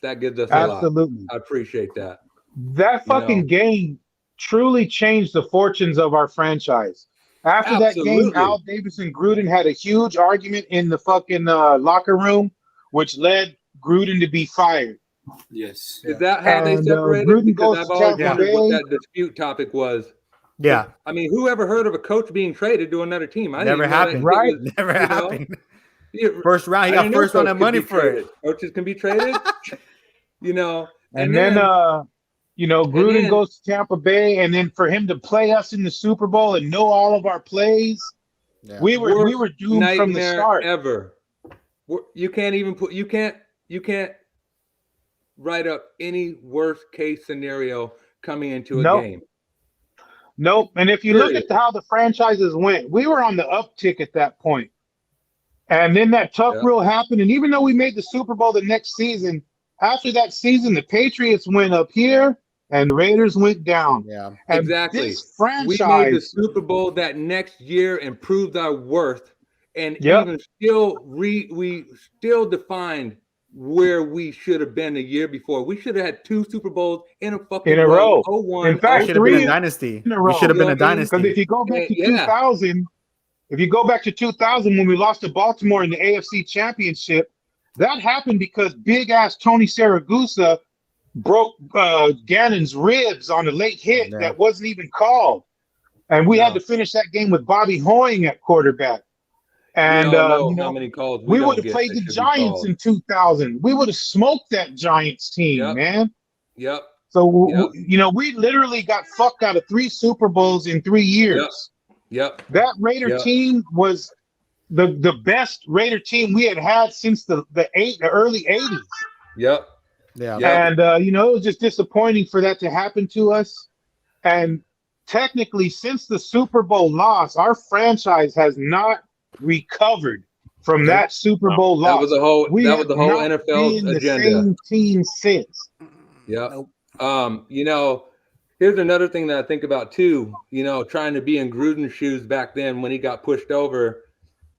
Speaker 3: that gives us a lot.
Speaker 4: Absolutely.
Speaker 3: I appreciate that.
Speaker 4: That fucking game truly changed the fortunes of our franchise. After that game,
Speaker 3: Absolutely.
Speaker 4: Al Davis and Gruden had a huge argument in the fucking locker room, which led Gruden to be fired.
Speaker 2: Yes.
Speaker 3: Is that how they
Speaker 4: And,
Speaker 3: separated?
Speaker 4: Gruden
Speaker 3: Because
Speaker 4: goes
Speaker 3: I've
Speaker 4: to
Speaker 3: always
Speaker 4: Tampa
Speaker 3: wondered what
Speaker 4: Bay.
Speaker 3: that dispute topic was.
Speaker 1: Yeah.
Speaker 3: I mean, who ever heard of a coach being traded to another team? I
Speaker 1: Never
Speaker 3: didn't even know that
Speaker 1: happened.
Speaker 3: shit
Speaker 4: Right?
Speaker 3: was-
Speaker 1: Never
Speaker 3: you know?
Speaker 1: happened.
Speaker 3: Yeah,
Speaker 1: First round. He
Speaker 3: I
Speaker 1: got
Speaker 3: didn't know
Speaker 1: first round of
Speaker 3: coaches could
Speaker 1: money
Speaker 3: be
Speaker 1: for
Speaker 3: traded.
Speaker 1: it.
Speaker 3: Coaches can be traded.
Speaker 4: And then Gruden
Speaker 3: then-
Speaker 4: goes to Tampa Bay, and then for him to play us in the Super Bowl and know all of our plays,
Speaker 1: Yeah.
Speaker 4: we were
Speaker 3: Worst
Speaker 4: doomed from the
Speaker 3: nightmare
Speaker 4: start.
Speaker 3: ever. You can't even you can't write up any worst case scenario coming into a
Speaker 4: Nope.
Speaker 3: game.
Speaker 4: Nope. And if you look
Speaker 3: Period.
Speaker 4: at how the franchises went, we were on the uptick at that point. And then that tough
Speaker 3: Yeah.
Speaker 4: rule happened. And even though we made the Super Bowl the next season, after that season, the Patriots went up here and the Raiders went down.
Speaker 1: Yeah.
Speaker 4: And
Speaker 3: Exactly.
Speaker 4: this
Speaker 3: We made the
Speaker 4: franchise,
Speaker 3: Super Bowl that next year and proved our worth, and
Speaker 4: Yep.
Speaker 3: even still we still defined where we should have been the year before. We should have had 2 Super Bowls in a fucking
Speaker 4: In a row.
Speaker 3: 01,
Speaker 4: In fact,
Speaker 1: Should have been a
Speaker 4: 3
Speaker 1: dynasty.
Speaker 4: in a
Speaker 1: We
Speaker 4: row.
Speaker 1: should have been a
Speaker 3: You know what I mean?
Speaker 4: because
Speaker 1: dynasty.
Speaker 4: if you go back to
Speaker 3: Yeah.
Speaker 4: 2000, if you go back to 2000 when we lost to Baltimore in the AFC Championship, That happened because big ass Tony Saragusa broke Gannon's ribs on a late hit
Speaker 1: Yeah.
Speaker 4: that wasn't even called. And we had
Speaker 3: No.
Speaker 4: to finish that game with Bobby Hoying at quarterback. And,
Speaker 3: we don't know how many calls
Speaker 4: we
Speaker 3: don't
Speaker 4: would have
Speaker 3: get
Speaker 4: played
Speaker 3: that
Speaker 4: the
Speaker 3: should be
Speaker 4: Giants
Speaker 3: called.
Speaker 4: in 2000. We would have smoked that Giants team,
Speaker 3: Yep.
Speaker 4: man.
Speaker 3: Yep.
Speaker 4: So,
Speaker 3: Yep.
Speaker 4: we literally got fucked out of 3 Super Bowls in 3 years.
Speaker 3: Yep.
Speaker 4: That Raider
Speaker 3: Yep.
Speaker 4: team was the best Raider team we had since the early 80s.
Speaker 3: Yep.
Speaker 1: Yeah.
Speaker 3: Yep.
Speaker 4: And, it was just disappointing for that to happen to us. And technically, since the Super Bowl loss, our franchise has not recovered from that Super Bowl
Speaker 3: That
Speaker 4: loss.
Speaker 3: was the whole.
Speaker 4: We
Speaker 3: That was
Speaker 4: have
Speaker 3: the whole
Speaker 4: not
Speaker 3: NFL's
Speaker 4: been the
Speaker 3: agenda.
Speaker 4: same team since.
Speaker 3: Yep.
Speaker 1: Nope.
Speaker 3: Here's another thing that I think about too. Trying to be in Gruden's shoes back then when he got pushed over,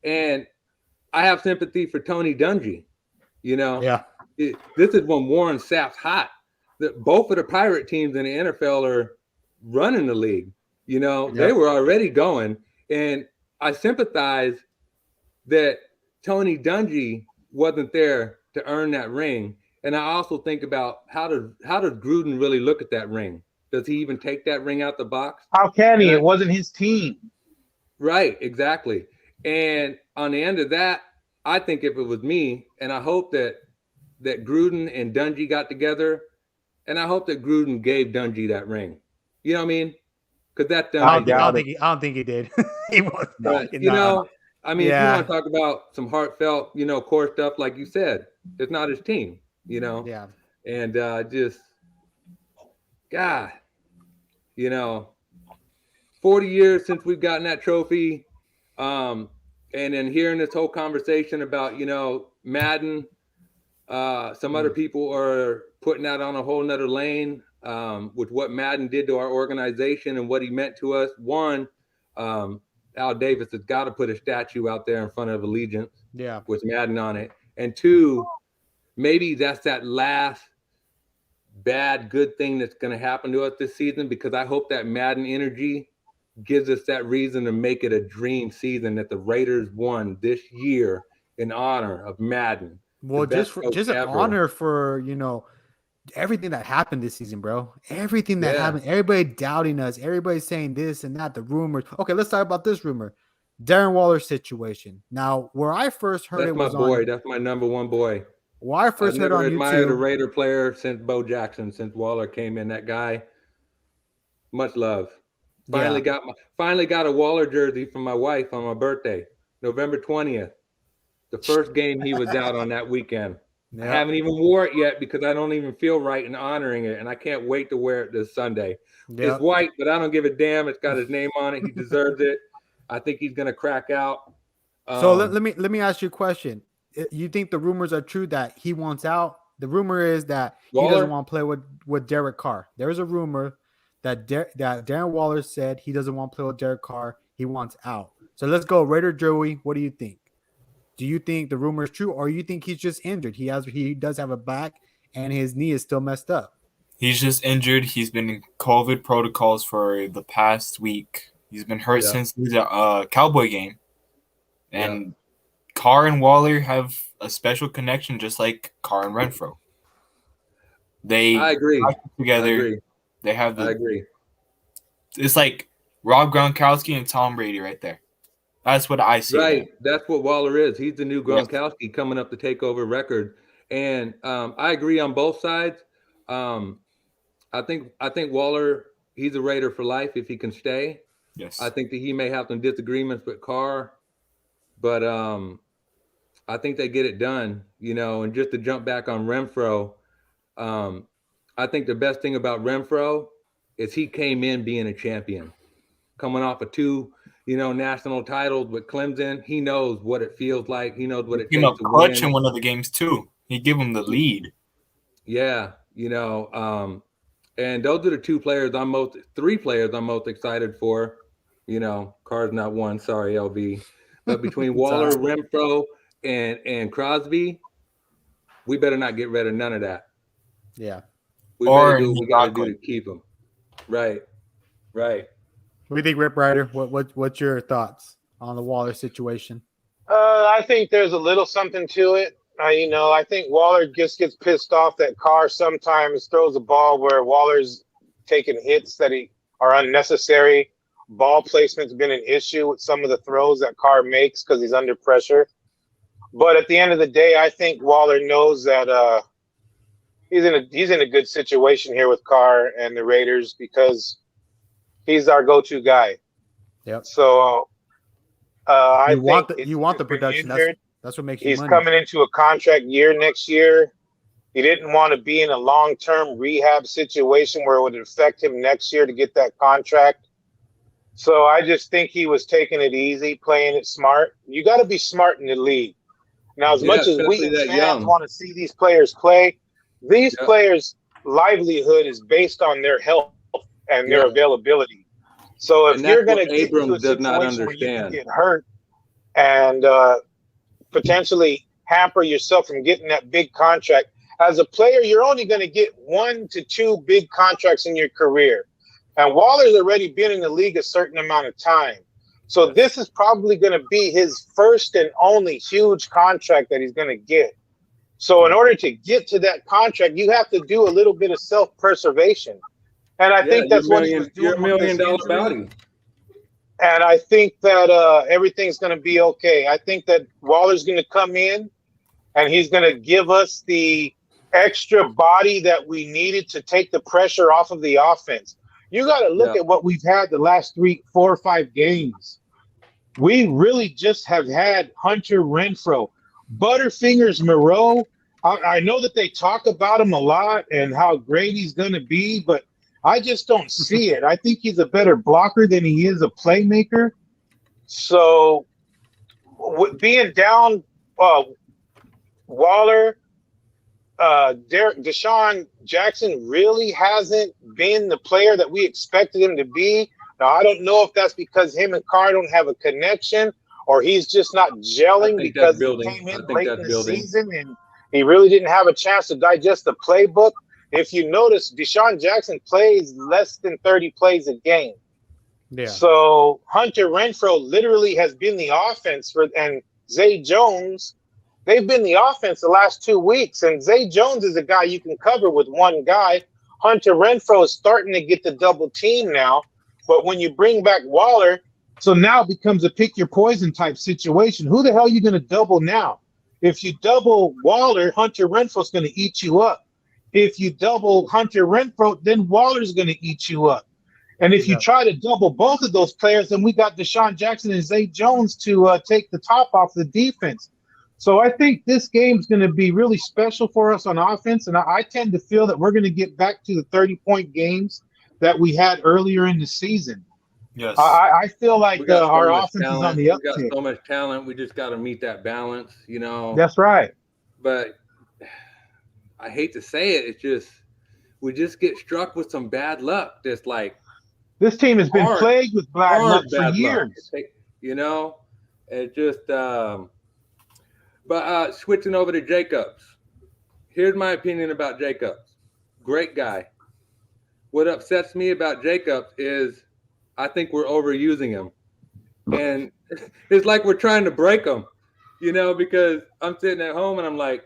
Speaker 3: and I have sympathy for Tony Dungy.
Speaker 1: Yeah.
Speaker 3: This is when Warren Sapp's hot. Both of the Pirate teams in the NFL are running the league. They were already going, and I sympathize that Tony Dungy wasn't there to earn that ring. And I also think about how does Gruden really look at that ring? Does he even take that ring out the box?
Speaker 4: How can he? It wasn't his team.
Speaker 3: Right, exactly. And on the end of that, I think if it was me, and I hope that Gruden and Dungy got together, and I hope that Gruden gave Dungy that ring. You know what I mean? Because that
Speaker 1: I
Speaker 3: Dungy.
Speaker 1: don't think he did. He was.
Speaker 3: Right.
Speaker 1: Nah.
Speaker 3: If you want to talk about some heartfelt, core stuff, like you said, it's not his team,
Speaker 1: Yeah.
Speaker 3: and just, God, 40 years since we've gotten that trophy. And then hearing this whole conversation about, Madden, some other people are putting that on a whole nother lane with what Madden did to our organization and what he meant to us. One, Al Davis has got to put a statue out there in front of Allegiant with Madden on it. And two, maybe that's that last bad, good thing that's going to happen to us this season, because I hope that Madden energy gives us that reason to make it a dream season that the Raiders won this year in honor of Madden.
Speaker 1: Well, just an honor for, everything that happened this season, bro. Everything that happened, everybody doubting us, everybody saying this and that, the rumors. Okay, let's talk about this rumor. Darren Waller situation. Now, where I first heard
Speaker 3: that's my boy. That's my number one boy.
Speaker 1: Well, I first heard on YouTube.
Speaker 3: I've admired a Raider player since Bo Jackson, since Waller came in. That guy, much love. Finally got a Waller jersey from my wife on my birthday, November 20th. The first game he was out on that weekend. I haven't even wore it yet because I don't even feel right in honoring it, and I can't wait to wear it this Sunday. It's white, but I don't give a damn. It's got his name on it. He deserves it. I think he's gonna crack out.
Speaker 1: So let me ask you a question. You think the rumors are true that he wants out? The rumor is that Waller? He doesn't want to play with Derek Carr. There's a rumor that that Darren Waller said he doesn't want to play with Derek Carr. He wants out. So let's go, Raider Joey. What do you think? Do you think the rumor is true, or you think he's just injured? He does have a back, and his knee is still messed up.
Speaker 2: He's just injured. He's been in COVID protocols for the past week. He's been hurt since the Cowboy game, and Carr and Waller have a special connection, just like Carr and Renfro.
Speaker 3: I agree.
Speaker 2: Together,
Speaker 3: I agree.
Speaker 2: They have.
Speaker 3: I agree.
Speaker 2: It's like Rob Gronkowski and Tom Brady right there. That's what I see.
Speaker 3: Right. That's what Waller is. He's the new Gronkowski coming up to take over record. And I agree on both sides. I think Waller, he's a Raider for life if he can stay.
Speaker 2: Yes.
Speaker 3: I think that he may have some disagreements with Carr, but I think they get it done, and just to jump back on Renfro, I think the best thing about Renfro is he came in being a champion, coming off of 2 national titles with Clemson. He knows what it feels like. He knows what it takes to
Speaker 2: clutch
Speaker 3: win.
Speaker 2: in one of the games too. He gave him the lead.
Speaker 3: Yeah, and those are the 3 players I'm most excited for. Carr's not one. Sorry, LB. But between Waller, Renfro, and Crosby, we better not get rid of none of that.
Speaker 1: Yeah.
Speaker 3: We better do what we got to do to keep them. Right. Right.
Speaker 1: What do you think, Rip Ryder? What's your thoughts on the Waller situation?
Speaker 4: I think there's a little something to it. I think Waller just gets pissed off that Carr sometimes throws a ball where Waller's taking hits that are unnecessary. Ball placement's been an issue with some of the throws that Carr makes because he's under pressure. But at the end of the day, I think Waller knows that he's in a good situation here with Carr and the Raiders because he's our go-to guy.
Speaker 1: Yep.
Speaker 4: So
Speaker 1: you want the production. That's what makes you
Speaker 4: He's
Speaker 1: money.
Speaker 4: coming into a contract year next year. He didn't want to be in a long-term rehab situation where it would affect him next year to get that contract. So I just think he was taking it easy, playing it smart. You got to be smart in the league. Now, as much as we as fans want to see these players play, these players' livelihood is based on their health and their availability. So if you're going to get into a situation where you can get hurt and potentially hamper yourself from getting that big contract, as a player, you're only going to get 1 to 2 big contracts in your career. And Waller's already been in the league a certain amount of time. So this is probably going to be his first and only huge contract that he's going to get. So in order to get to that contract, you have to do a little bit of self-preservation. And I think that's what he was doing.
Speaker 3: You're $1 million bounty.
Speaker 4: And I think that everything's going to be okay. I think that Waller's going to come in and he's going to give us the extra body that we needed to take the pressure off of the offense. You got to look at what we've had the last 3, 4, or 5 games. We really just have had Hunter Renfrow, Butterfingers Moreau. I know that they talk about him a lot and how great he's going to be, but I just don't see it. I think he's a better blocker than he is a playmaker. So being down Waller, Deshaun Jackson really hasn't been the player that we expected him to be. Now, I don't know if that's because him and Carr don't have a connection or he's just not gelling because he came in late in the season and he really didn't have a chance to digest the playbook. If you notice, Deshaun Jackson plays less than 30 plays a game. Yeah. So Hunter Renfrow literally has been the offense and Zay Jones, they've been the offense the last 2 weeks. And Zay Jones is a guy you can cover with one guy. Hunter Renfrow is starting to get the double team now. But when you bring back Waller, so now it becomes a pick your poison type situation. Who the hell are you going to double now? If you double Waller, Hunter Renfrow's going to eat you up. If you double Hunter Renfrow, then Waller's going to eat you up. And if you try to double both of those players, then we got Deshaun Jackson and Zay Jones to take the top off the defense. So I think this game's going to be really special for us on offense. And I tend to feel that we're going to get back to the 30-point games that we had earlier in the season.
Speaker 2: Yes.
Speaker 4: I feel like our offense is on the uptick.
Speaker 3: We got so much talent. We just got to meet that balance, you know.
Speaker 4: That's right.
Speaker 3: But I hate to say it, it's just we just get struck with some bad luck. That's like
Speaker 4: this team has been plagued with bad luck for years.
Speaker 3: You know, it just but switching over to Jacobs. Here's my opinion about Jacobs. Great guy. What upsets me about Jacobs is I think we're overusing him. And it's like we're trying to break him, you know, because I'm sitting at home and I'm like,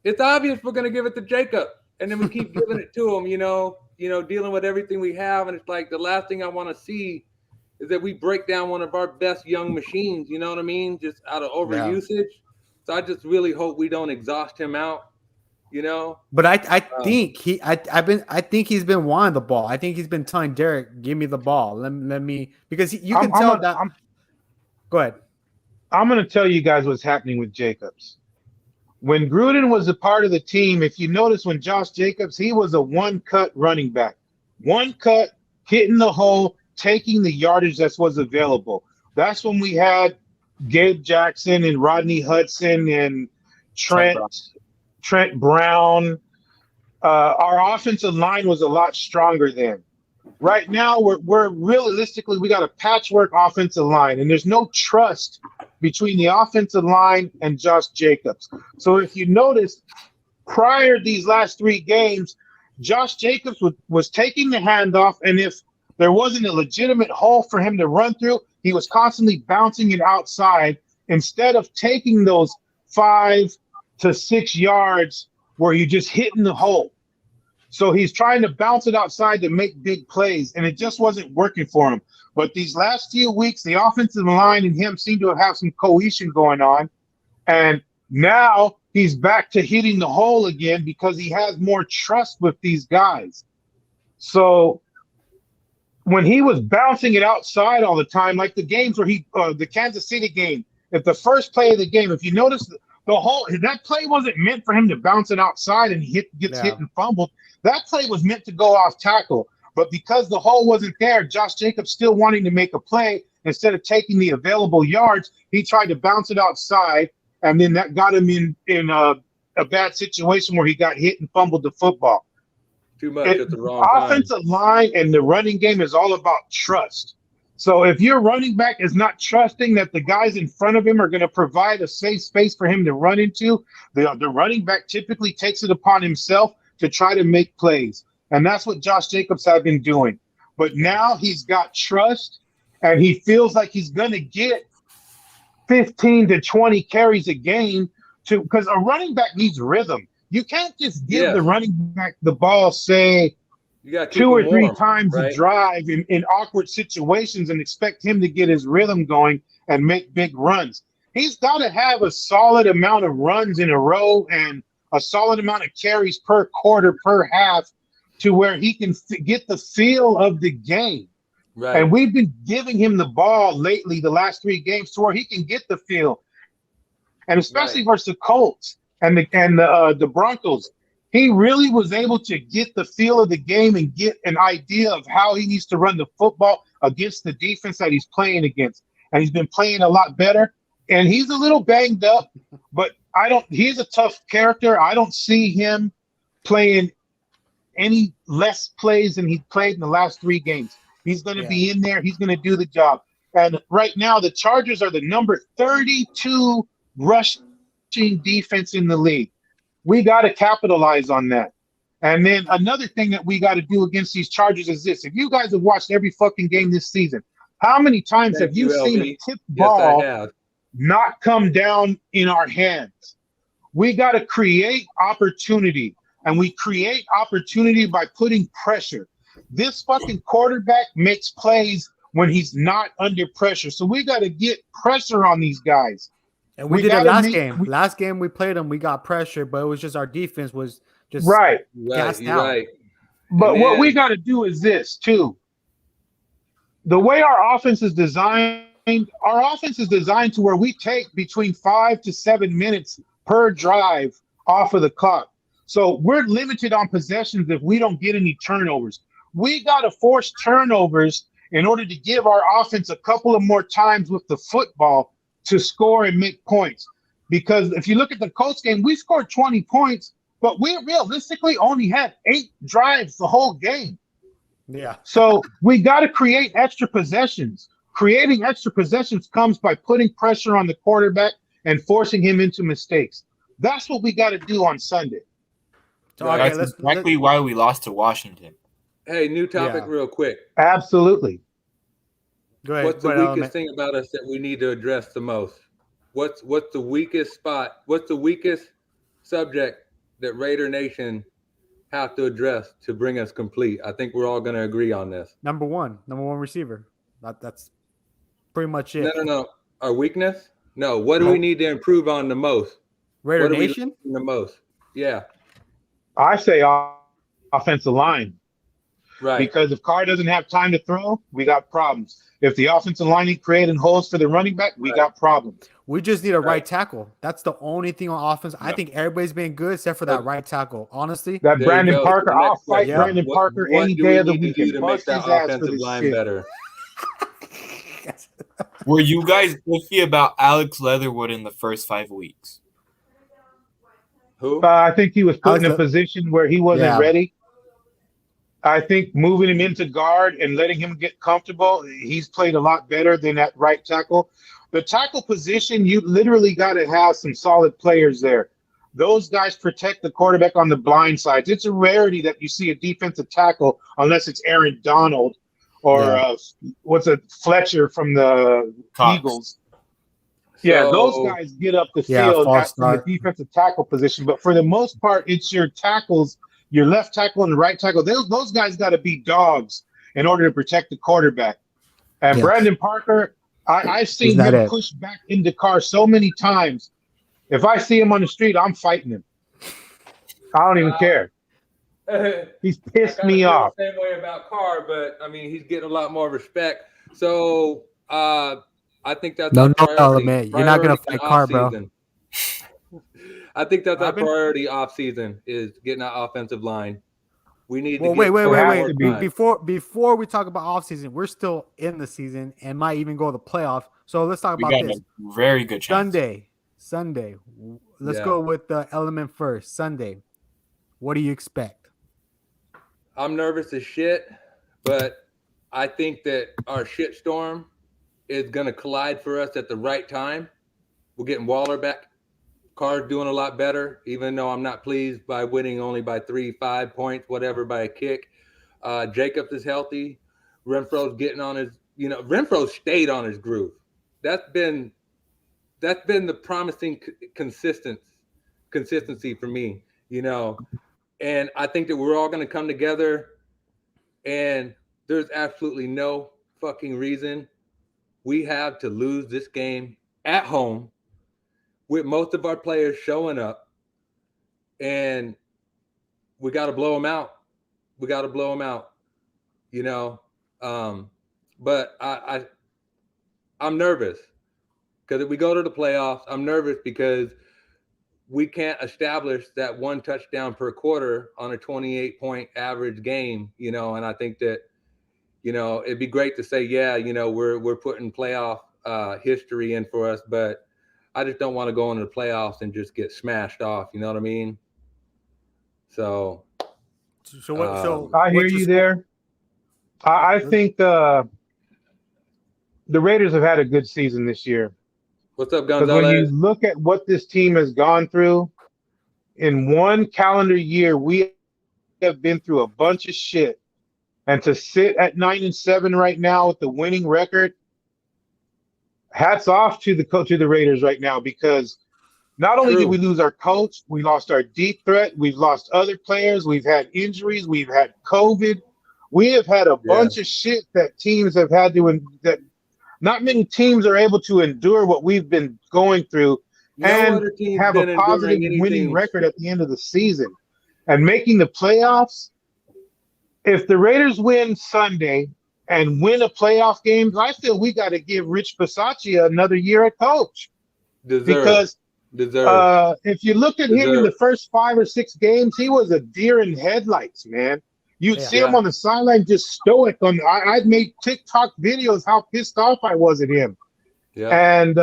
Speaker 3: it's obvious we're going to give it to Jacob. And then we keep giving it to him, you know, dealing with everything we have. And it's like the last thing I want to see is that we break down one of our best young machines, you know what I mean? Just out of overusage. Yeah. So I just really hope we don't exhaust him out, you know.
Speaker 1: But I think he's been wanting the ball. I think he's been telling Derek, "Give me the ball. Let me," because you can tell that. Go ahead.
Speaker 4: I'm going to tell you guys what's happening with Jacobs. When Gruden was a part of the team, if you notice when Josh Jacobs, he was a one-cut running back. One cut, hitting the hole, taking the yardage that was available. That's when we had Gabe Jackson and Rodney Hudson and Trent Brown. Our offensive line was a lot stronger then. Right now, we're realistically, we got a patchwork offensive line, and there's no trust between the offensive line and Josh Jacobs. So if you notice, prior to these last 3 games, Josh Jacobs was taking the handoff, and if there wasn't a legitimate hole for him to run through, he was constantly bouncing it outside instead of taking those 5, to 6 yards where you're just hitting the hole. So he's trying to bounce it outside to make big plays, and it just wasn't working for him. But these last few weeks, the offensive line and him seem to have some cohesion going on. And now he's back to hitting the hole again because he has more trust with these guys. So when he was bouncing it outside all the time, like the games where the Kansas City game, if the first play of the game, if you notice that play wasn't meant for him to bounce it outside and gets hit and fumbled. That play was meant to go off tackle. But because the hole wasn't there, Josh Jacobs still wanting to make a play, instead of taking the available yards, he tried to bounce it outside, and then that got him in a bad situation where he got hit and fumbled the football.
Speaker 3: Too much at the wrong time.
Speaker 4: Offensive line and the running game is all about trust. So if your running back is not trusting that the guys in front of him are going to provide a safe space for him to run into, the running back typically takes it upon himself to try to make plays. And that's what Josh Jacobs has been doing. But now he's got trust, and he feels like he's going to get 15 to 20 carries a game because a running back needs rhythm. You can't just give the running back the ball, say,
Speaker 3: you got
Speaker 4: 2 or 3 times a drive in awkward situations and expect him to get his rhythm going and make big runs. He's got to have a solid amount of runs in a row and a solid amount of carries per quarter, per half, to where he can get the feel of the game.
Speaker 3: Right.
Speaker 4: And we've been giving him the ball lately, the last 3 games, to where he can get the feel. And especially versus the Colts and the Broncos, he really was able to get the feel of the game and get an idea of how he needs to run the football against the defense that he's playing against. And he's been playing a lot better. And he's a little banged up, but he's a tough character. I don't see him playing any less plays than he played in the last 3 games. He's going to be in there. He's going to do the job. And right now, the Chargers are the number 32 rushing defense in the league. We got to capitalize on that. And then another thing that we got to do against these Chargers is this. If you guys have watched every fucking game this season, how many times have you seen a tipped ball not come down in our hands? We got to create opportunity. And we create opportunity by putting pressure. This fucking quarterback makes plays when he's not under pressure. So we got to get pressure on these guys.
Speaker 1: And we did it last game. Last game we played them, we got pressure, but it was just our defense was just gassed out.
Speaker 3: Right.
Speaker 4: But what we got to do is this too. The way our offense is designed to where we take between 5 to 7 minutes per drive off of the clock. So we're limited on possessions if we don't get any turnovers. We got to force turnovers in order to give our offense a couple of more times with the football to score and make points. Because if you look at the Colts game, we scored 20 points, but we realistically only had 8 drives the whole game.
Speaker 1: Yeah.
Speaker 4: So we got to create extra possessions. Creating extra possessions comes by putting pressure on the quarterback and forcing him into mistakes. That's what we got to do on Sunday.
Speaker 1: Okay,
Speaker 2: that's exactly why we lost to Washington.
Speaker 3: Hey, new topic real quick.
Speaker 4: Absolutely.
Speaker 1: Go ahead.
Speaker 3: What's the weakest thing about us that we need to address the most? What's the weakest spot? What's the weakest subject that Raider Nation have to address to bring us complete? I think we're all going to agree on this.
Speaker 1: Number one receiver. That's pretty much it.
Speaker 3: No. Our weakness? No. What do we need to improve on the most?
Speaker 1: Raider Nation?
Speaker 3: The most. Yeah.
Speaker 4: I say offensive line.
Speaker 3: Right.
Speaker 4: Because if Carr doesn't have time to throw, we got problems. If the offensive line ain't creating holes for the running back, we got problems.
Speaker 1: We just need a right tackle. That's the only thing on offense. I think everybody's been good except for that right tackle. Honestly,
Speaker 4: that Brandon Parker, I'll fight Brandon Parker any day of the week
Speaker 3: to make that offensive line better.
Speaker 2: Were you guys iffy about Alex Leatherwood in the first 5 weeks?
Speaker 3: Who?
Speaker 4: I think he was put in a position where he wasn't ready. I think moving him into guard and letting him get comfortable, he's played a lot better than that right tackle. The tackle position, you literally got to have some solid players there. Those guys protect the quarterback on the blind sides. It's a rarity that you see a defensive tackle unless it's Aaron Donald or Fletcher from the Eagles. Yeah, those
Speaker 3: So
Speaker 4: guys get up the
Speaker 1: Yeah,
Speaker 4: field
Speaker 1: false
Speaker 4: from the
Speaker 1: start.
Speaker 4: defensive tackle position, but for the most part, it's your tackles, your left tackle and the right tackle. Those guys got to be dogs in order to protect the quarterback. And
Speaker 1: Yes.
Speaker 4: Brandon Parker, I've
Speaker 1: He's
Speaker 4: seen
Speaker 1: not
Speaker 4: him
Speaker 1: it.
Speaker 4: push back into Carr so many times. If I see him on the street, I'm fighting him. I don't even care. He's pissed me off.
Speaker 3: The same way about Carr, but I mean, he's getting a lot more respect. So I think that's
Speaker 1: No,
Speaker 3: our
Speaker 1: no,
Speaker 3: priority.
Speaker 1: Element. You're not gonna fight Carr, bro.
Speaker 3: Off-season. I think that's our
Speaker 1: Robin?
Speaker 3: priority off season is getting our offensive line. We need
Speaker 1: Well,
Speaker 3: to get
Speaker 1: wait.
Speaker 4: It has to be.
Speaker 1: Before we talk about offseason, we're still in the season and might even go to the playoff. So let's talk
Speaker 2: We
Speaker 1: about
Speaker 2: got
Speaker 1: this.
Speaker 2: a very good chance.
Speaker 1: Sunday. Let's
Speaker 3: Yeah.
Speaker 1: go with the Element first. Sunday. What do you expect?
Speaker 3: I'm nervous as shit, but I think that our shitstorm is going to collide for us at the right time. We're getting Waller back. Carr's doing a lot better, even though I'm not pleased by winning only by 3-5 points, whatever, by a kick. Jacobs is healthy. Renfro's getting on his, Renfro stayed on his groove. That's been the promising consistency for me, And I think that we're all going to come together, and there's absolutely no fucking reason we have to lose this game at home with most of our players showing up, and we got to blow them out. But I'm nervous because if we go to the playoffs, I'm nervous because we can't establish that one touchdown per quarter on a 28-point average game, and I think that, it'd be great to say, we're putting playoff history in for us, but I just don't want to go into the playoffs and just get smashed off. You know what I mean? So
Speaker 4: I hear you there. I think the Raiders have had a good season this year.
Speaker 3: What's up,
Speaker 4: Because when you
Speaker 3: Gonzalez?
Speaker 4: look at what this team has gone through, in one calendar year, we have been through a bunch of shit. And to sit at 9-7 right now with the winning record, hats off to the coach of the Raiders right now, because not only did we lose our coach, we lost our deep threat, we've lost other players, we've had injuries, we've had COVID, we have had a bunch of shit that teams have had to, that not many teams are able to endure what we've been going through and have a positive winning record at the end of the season and making the playoffs. If the Raiders win Sunday and win a playoff game, I feel we got to give Rich Bisaccia another year at coach. Because if you look at him in the first 5 or 6 games, he was a deer in headlights, man. You'd see him on the sideline just stoic. I'd made TikTok videos how pissed off I was at him. Yeah. And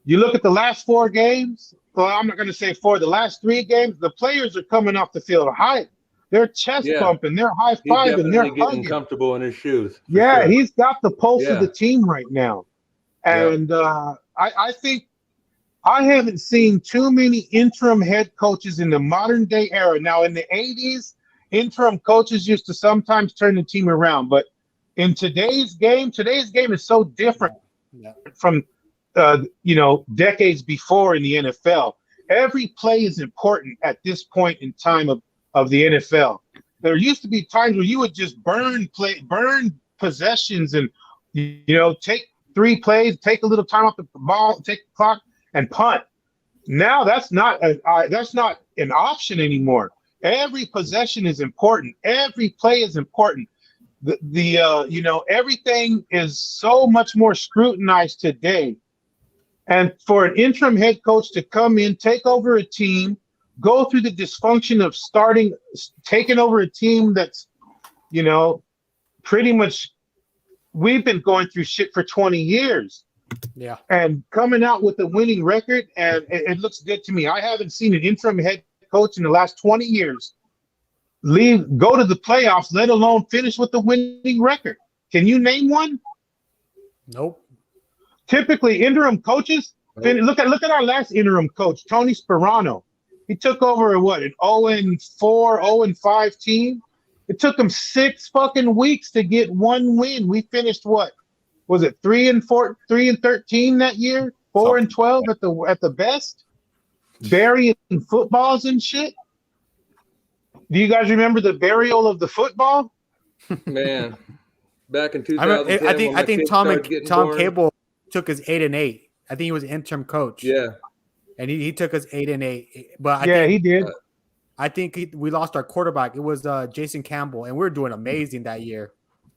Speaker 4: you look at the last 4 games. Well, I'm not going to say 4. The last 3 games, the players are coming off the field hype. They're chest bumping. They're high fiving. They're
Speaker 3: getting
Speaker 4: hugging.
Speaker 3: Comfortable in his shoes.
Speaker 4: Yeah, he's got the pulse of the team right now. And I think I haven't seen too many interim head coaches in the modern day era. Now, in the 80s, interim coaches used to sometimes turn the team around. But in today's game is so different from, decades before in the NFL. Every play is important at this point in time of the NFL. There used to be times where you would just burn possessions and, take 3 plays, take a little time off the ball, take the clock, and punt. Now that's not an option anymore. Every possession is important. Every play is important. Everything is so much more scrutinized today. And for an interim head coach to come in, take over a team, go through the dysfunction of taking over a team that's, pretty much we've been going through shit for 20 years.
Speaker 1: Yeah.
Speaker 4: And coming out with a winning record, and it looks good to me. I haven't seen an interim head coach in the last 20 years go to the playoffs, let alone finish with a winning record. Can you name one?
Speaker 1: Nope.
Speaker 4: Typically, interim coaches, look at our last interim coach, Tony Sperano. He took over an 0-4, 0-5 team. It took him 6 fucking weeks to get 1 win. We finished what? Was it 3-13 that year? 4-12 at the best, burying footballs and shit. Do you guys remember the burial of the football?
Speaker 3: Man, back in
Speaker 1: I, remember,
Speaker 3: 2010,
Speaker 1: I think Tom
Speaker 3: born,
Speaker 1: Cable took us 8-8. I think he was interim coach.
Speaker 3: Yeah,
Speaker 1: and he took us 8-8. But
Speaker 4: he did.
Speaker 1: I think we lost our quarterback. It was Jason Campbell, and we were doing amazing that year.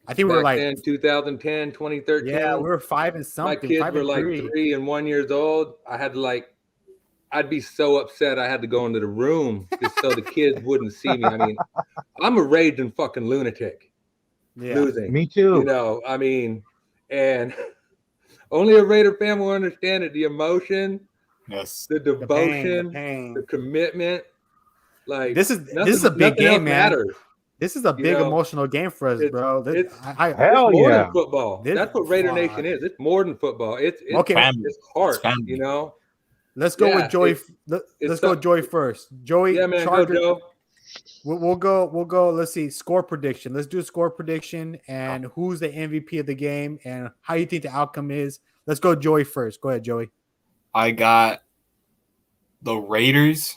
Speaker 1: I think we were like
Speaker 3: then, 2010, 2013.
Speaker 1: Yeah, we were 5 and something.
Speaker 3: My kids were like 3 and 1 years old. I had to I'd be so upset. I had to go into the room just so the kids wouldn't see me. I mean, I'm a raging fucking lunatic.
Speaker 1: Yeah,
Speaker 3: losing.
Speaker 4: Me too.
Speaker 3: You know, I mean, and only a Raider fan will understand it. The emotion,
Speaker 2: Yes,
Speaker 3: the devotion,
Speaker 1: the pain.
Speaker 3: the commitment. Like
Speaker 1: This is a big game, man.
Speaker 3: Matters.
Speaker 1: This is a big emotional game for us, bro.
Speaker 4: Hell
Speaker 3: more
Speaker 4: yeah.
Speaker 3: than football. That's what Raider Nation is. It's more than football. It's
Speaker 1: okay.
Speaker 3: It's heart.
Speaker 2: It's
Speaker 3: you know.
Speaker 1: Let's go with Joey. Let's go Joey first. Joey.
Speaker 3: Yeah, man.
Speaker 1: Charger,
Speaker 3: Go, Joe.
Speaker 1: We'll go. Let's see. Score prediction. Let's do a score prediction and who's the MVP of the game and how you think the outcome is. Let's go Joey first. Go ahead, Joey.
Speaker 2: I got the Raiders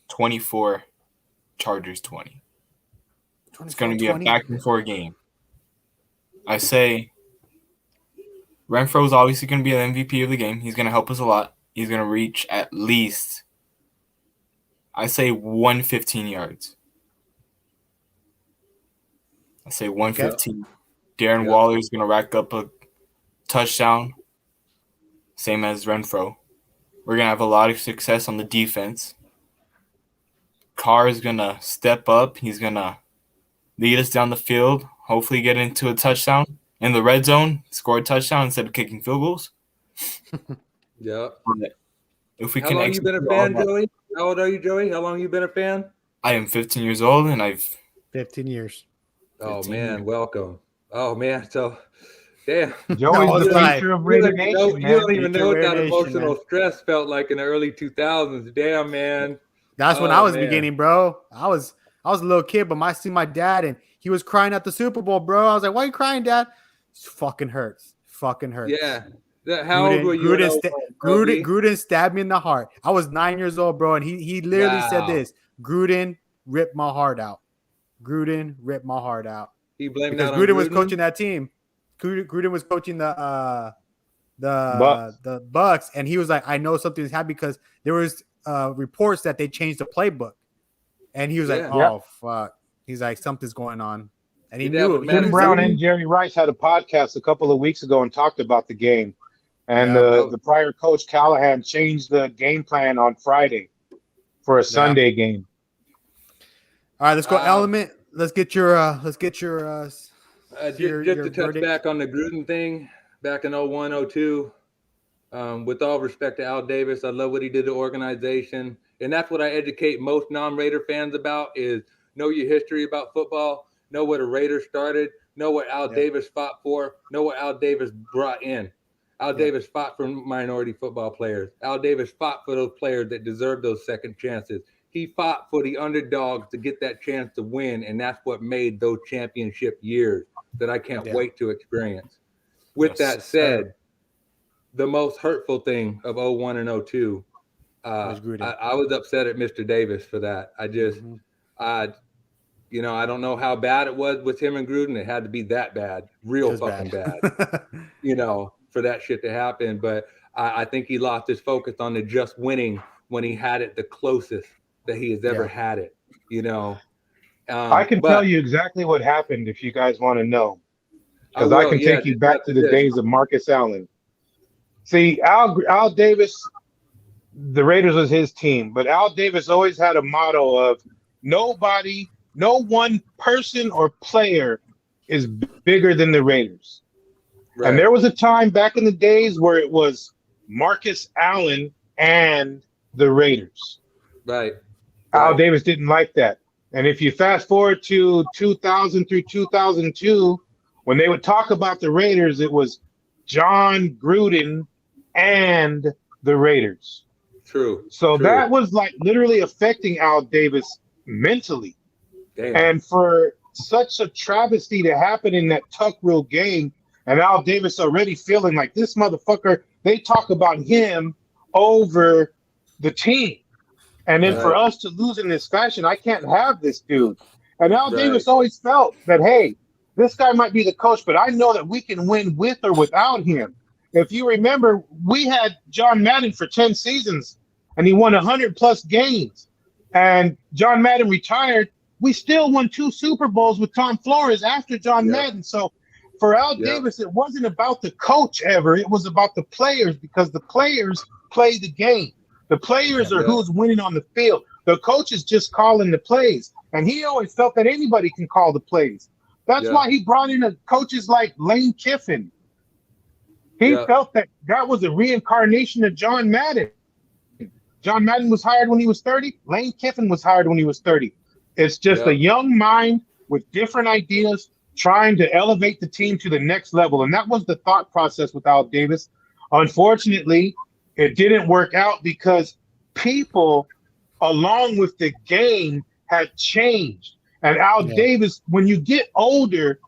Speaker 2: 24, Chargers 20. It's going to be a back and forth game. I say Renfro's obviously going to be the MVP of the game. He's going to help us a lot. He's going to reach at least, I say 115 yards. I say 115. Darren Waller is going to rack up a touchdown, same as Renfro. We're going to have a lot of success on the defense. Carr is going to step up. He's going to lead us down the field, hopefully get into a touchdown in the red zone, score a touchdown instead of kicking field goals.
Speaker 3: Yeah.
Speaker 2: If we
Speaker 3: How
Speaker 2: can
Speaker 3: long you been a fan, Joey? How old are you, Joey? How long you been a fan?
Speaker 2: I am 15 years old, and I've
Speaker 1: 15 years.
Speaker 3: Oh, man. Welcome. Oh, man. So, damn.
Speaker 4: Joey's the future of Raider Nation,
Speaker 3: You don't even know what that
Speaker 1: Raider Nation,
Speaker 3: emotional stress felt like in the early 2000s. Damn, man.
Speaker 1: That's when I was beginning, bro. I was a little kid, but I see my dad, and he was crying at the Super Bowl, bro. I was like, "Why are you crying, Dad?" It fucking hurts.
Speaker 3: Yeah. How old were you?
Speaker 1: Gruden stabbed me in the heart. I was 9 years old, bro, and he literally said this: "Gruden ripped my heart out." Gruden ripped my heart out.
Speaker 3: He blamed
Speaker 1: because Gruden was coaching that team. Gruden was coaching the Bucks, and he was like, "I know something's happened," because there was reports that they changed the playbook. And he was like, "Oh fuck!" He's like, "Something's going on," and he knew.
Speaker 4: Jim Brown and Jerry Rice had a podcast a couple of weeks ago and talked about the game. And the prior coach Callahan changed the game plan on Friday for a Sunday game.
Speaker 3: All
Speaker 1: right, let's go. Element. Let's get your.
Speaker 3: Just to touch back on the Gruden thing, back in 01, 02. With all respect to Al Davis, I love what he did to the organization. And that's what I educate most non-Raider fans about is know your history about football, know where the Raiders started, know what Al Davis fought for, know what Al Davis brought in. Al Davis fought for minority football players. Al Davis fought for those players that deserved those second chances. He fought for the underdogs to get that chance to win, and that's what made those championship years that I can't wait to experience. With that said, the most hurtful thing of 01 and 02, I was upset at Mr. Davis for that. I just, I don't know how bad it was with him and Gruden. It had to be that bad, real fucking bad, for that shit to happen. But I think he lost his focus on the just winning when he had it the closest that he has ever had it,
Speaker 4: I can tell you exactly what happened if you guys want to know. Because I can take you back to the days of Marcus Allen. See, Al Davis, the Raiders was his team, but Al Davis always had a motto of no one person or player is bigger than the Raiders. Right. And there was a time back in the days where it was Marcus Allen and the Raiders.
Speaker 3: Right.
Speaker 4: Al Davis didn't like that. And if you fast forward to 2000 through 2002, when they would talk about the Raiders, it was John Gruden and the Raiders.
Speaker 3: True.
Speaker 4: So that was like literally affecting Al Davis mentally. Damn. And for such a travesty to happen in that Tuck Rule game, and Al Davis already feeling like this motherfucker they talk about him over the team. And then for us to lose in this fashion, I can't have this dude. And Al Davis always felt that, hey, this guy might be the coach, but I know that we can win with or without him. If you remember, we had John Madden for 10 seasons, and he won 100-plus games. And John Madden retired. We still won 2 Super Bowls with Tom Flores after John Madden. So for Al Davis, it wasn't about the coach ever. It was about the players, because the players play the game. The players are who's winning on the field. The coach is just calling the plays. And he always felt that anybody can call the plays. That's why he brought in coaches like Lane Kiffin. He felt that was a reincarnation of John Madden. John Madden was hired when he was 30. Lane Kiffin was hired when he was 30. It's just a young mind with different ideas trying to elevate the team to the next level. And that was the thought process with Al Davis. Unfortunately, it didn't work out because people, along with the game, had changed. And Al Davis, when you get older,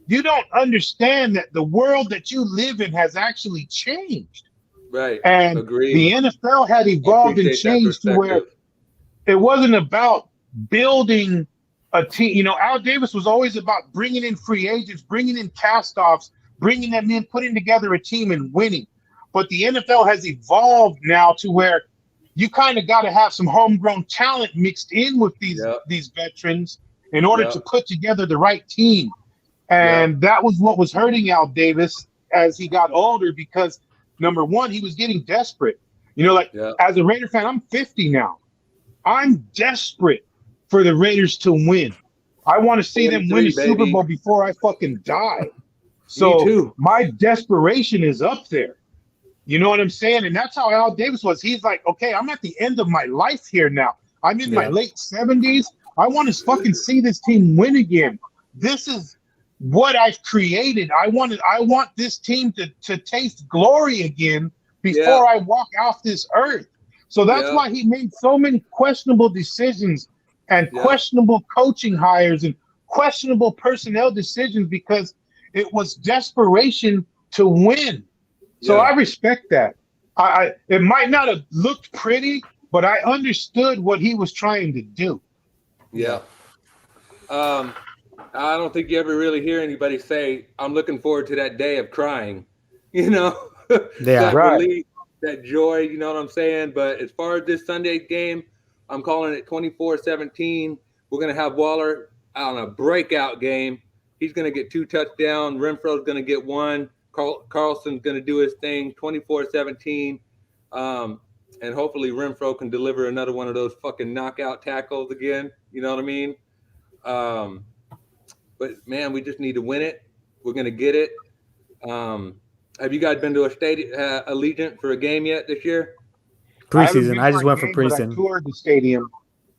Speaker 4: you don't understand that the world that you live in has actually changed.
Speaker 3: Right.
Speaker 4: And
Speaker 3: Agreed.
Speaker 4: The NFL had evolved and changed to where it wasn't about building a team. You know, Al Davis was always about bringing in free agents, bringing in cast-offs, bringing them in, putting together a team and winning. But the NFL has evolved now to where you kind of got to have some homegrown talent mixed in with these veterans in order to put together the right team. And that was what was hurting Al Davis as he got older, because number one, he was getting desperate. You know, like as a Raider fan, I'm 50 now. I'm desperate for the Raiders to win. I want to see them win a Super Bowl before I fucking die. So my desperation is up there. You know what I'm saying? And that's how Al Davis was. He's like, okay, I'm at the end of my life here now. I'm in my late 70s. I want to fucking see this team win again. This is what I've created. I want this team to taste glory again before I walk off this earth. So that's why he made so many questionable decisions and questionable coaching hires and questionable personnel decisions, because it was desperation to win. So I respect that. It might not have looked pretty, but I understood what he was trying to do.
Speaker 3: Yeah. I don't think you ever really hear anybody say, I'm looking forward to that day of crying, you know, that relief, that joy, you know what I'm saying? But as far as this Sunday game, I'm calling it 24-17. We're going to have Waller on a breakout game. He's going to get 2 touchdowns. Renfro's going to get 1. Carlson's going to do his thing, 24-17. And hopefully Renfro can deliver another one of those fucking knockout tackles again. You know what I mean? But, man, we just need to win it. We're going to get it. Have you guys been to a Allegiant for a game yet this year?
Speaker 1: Preseason. I just went for preseason.
Speaker 4: I toured the stadium.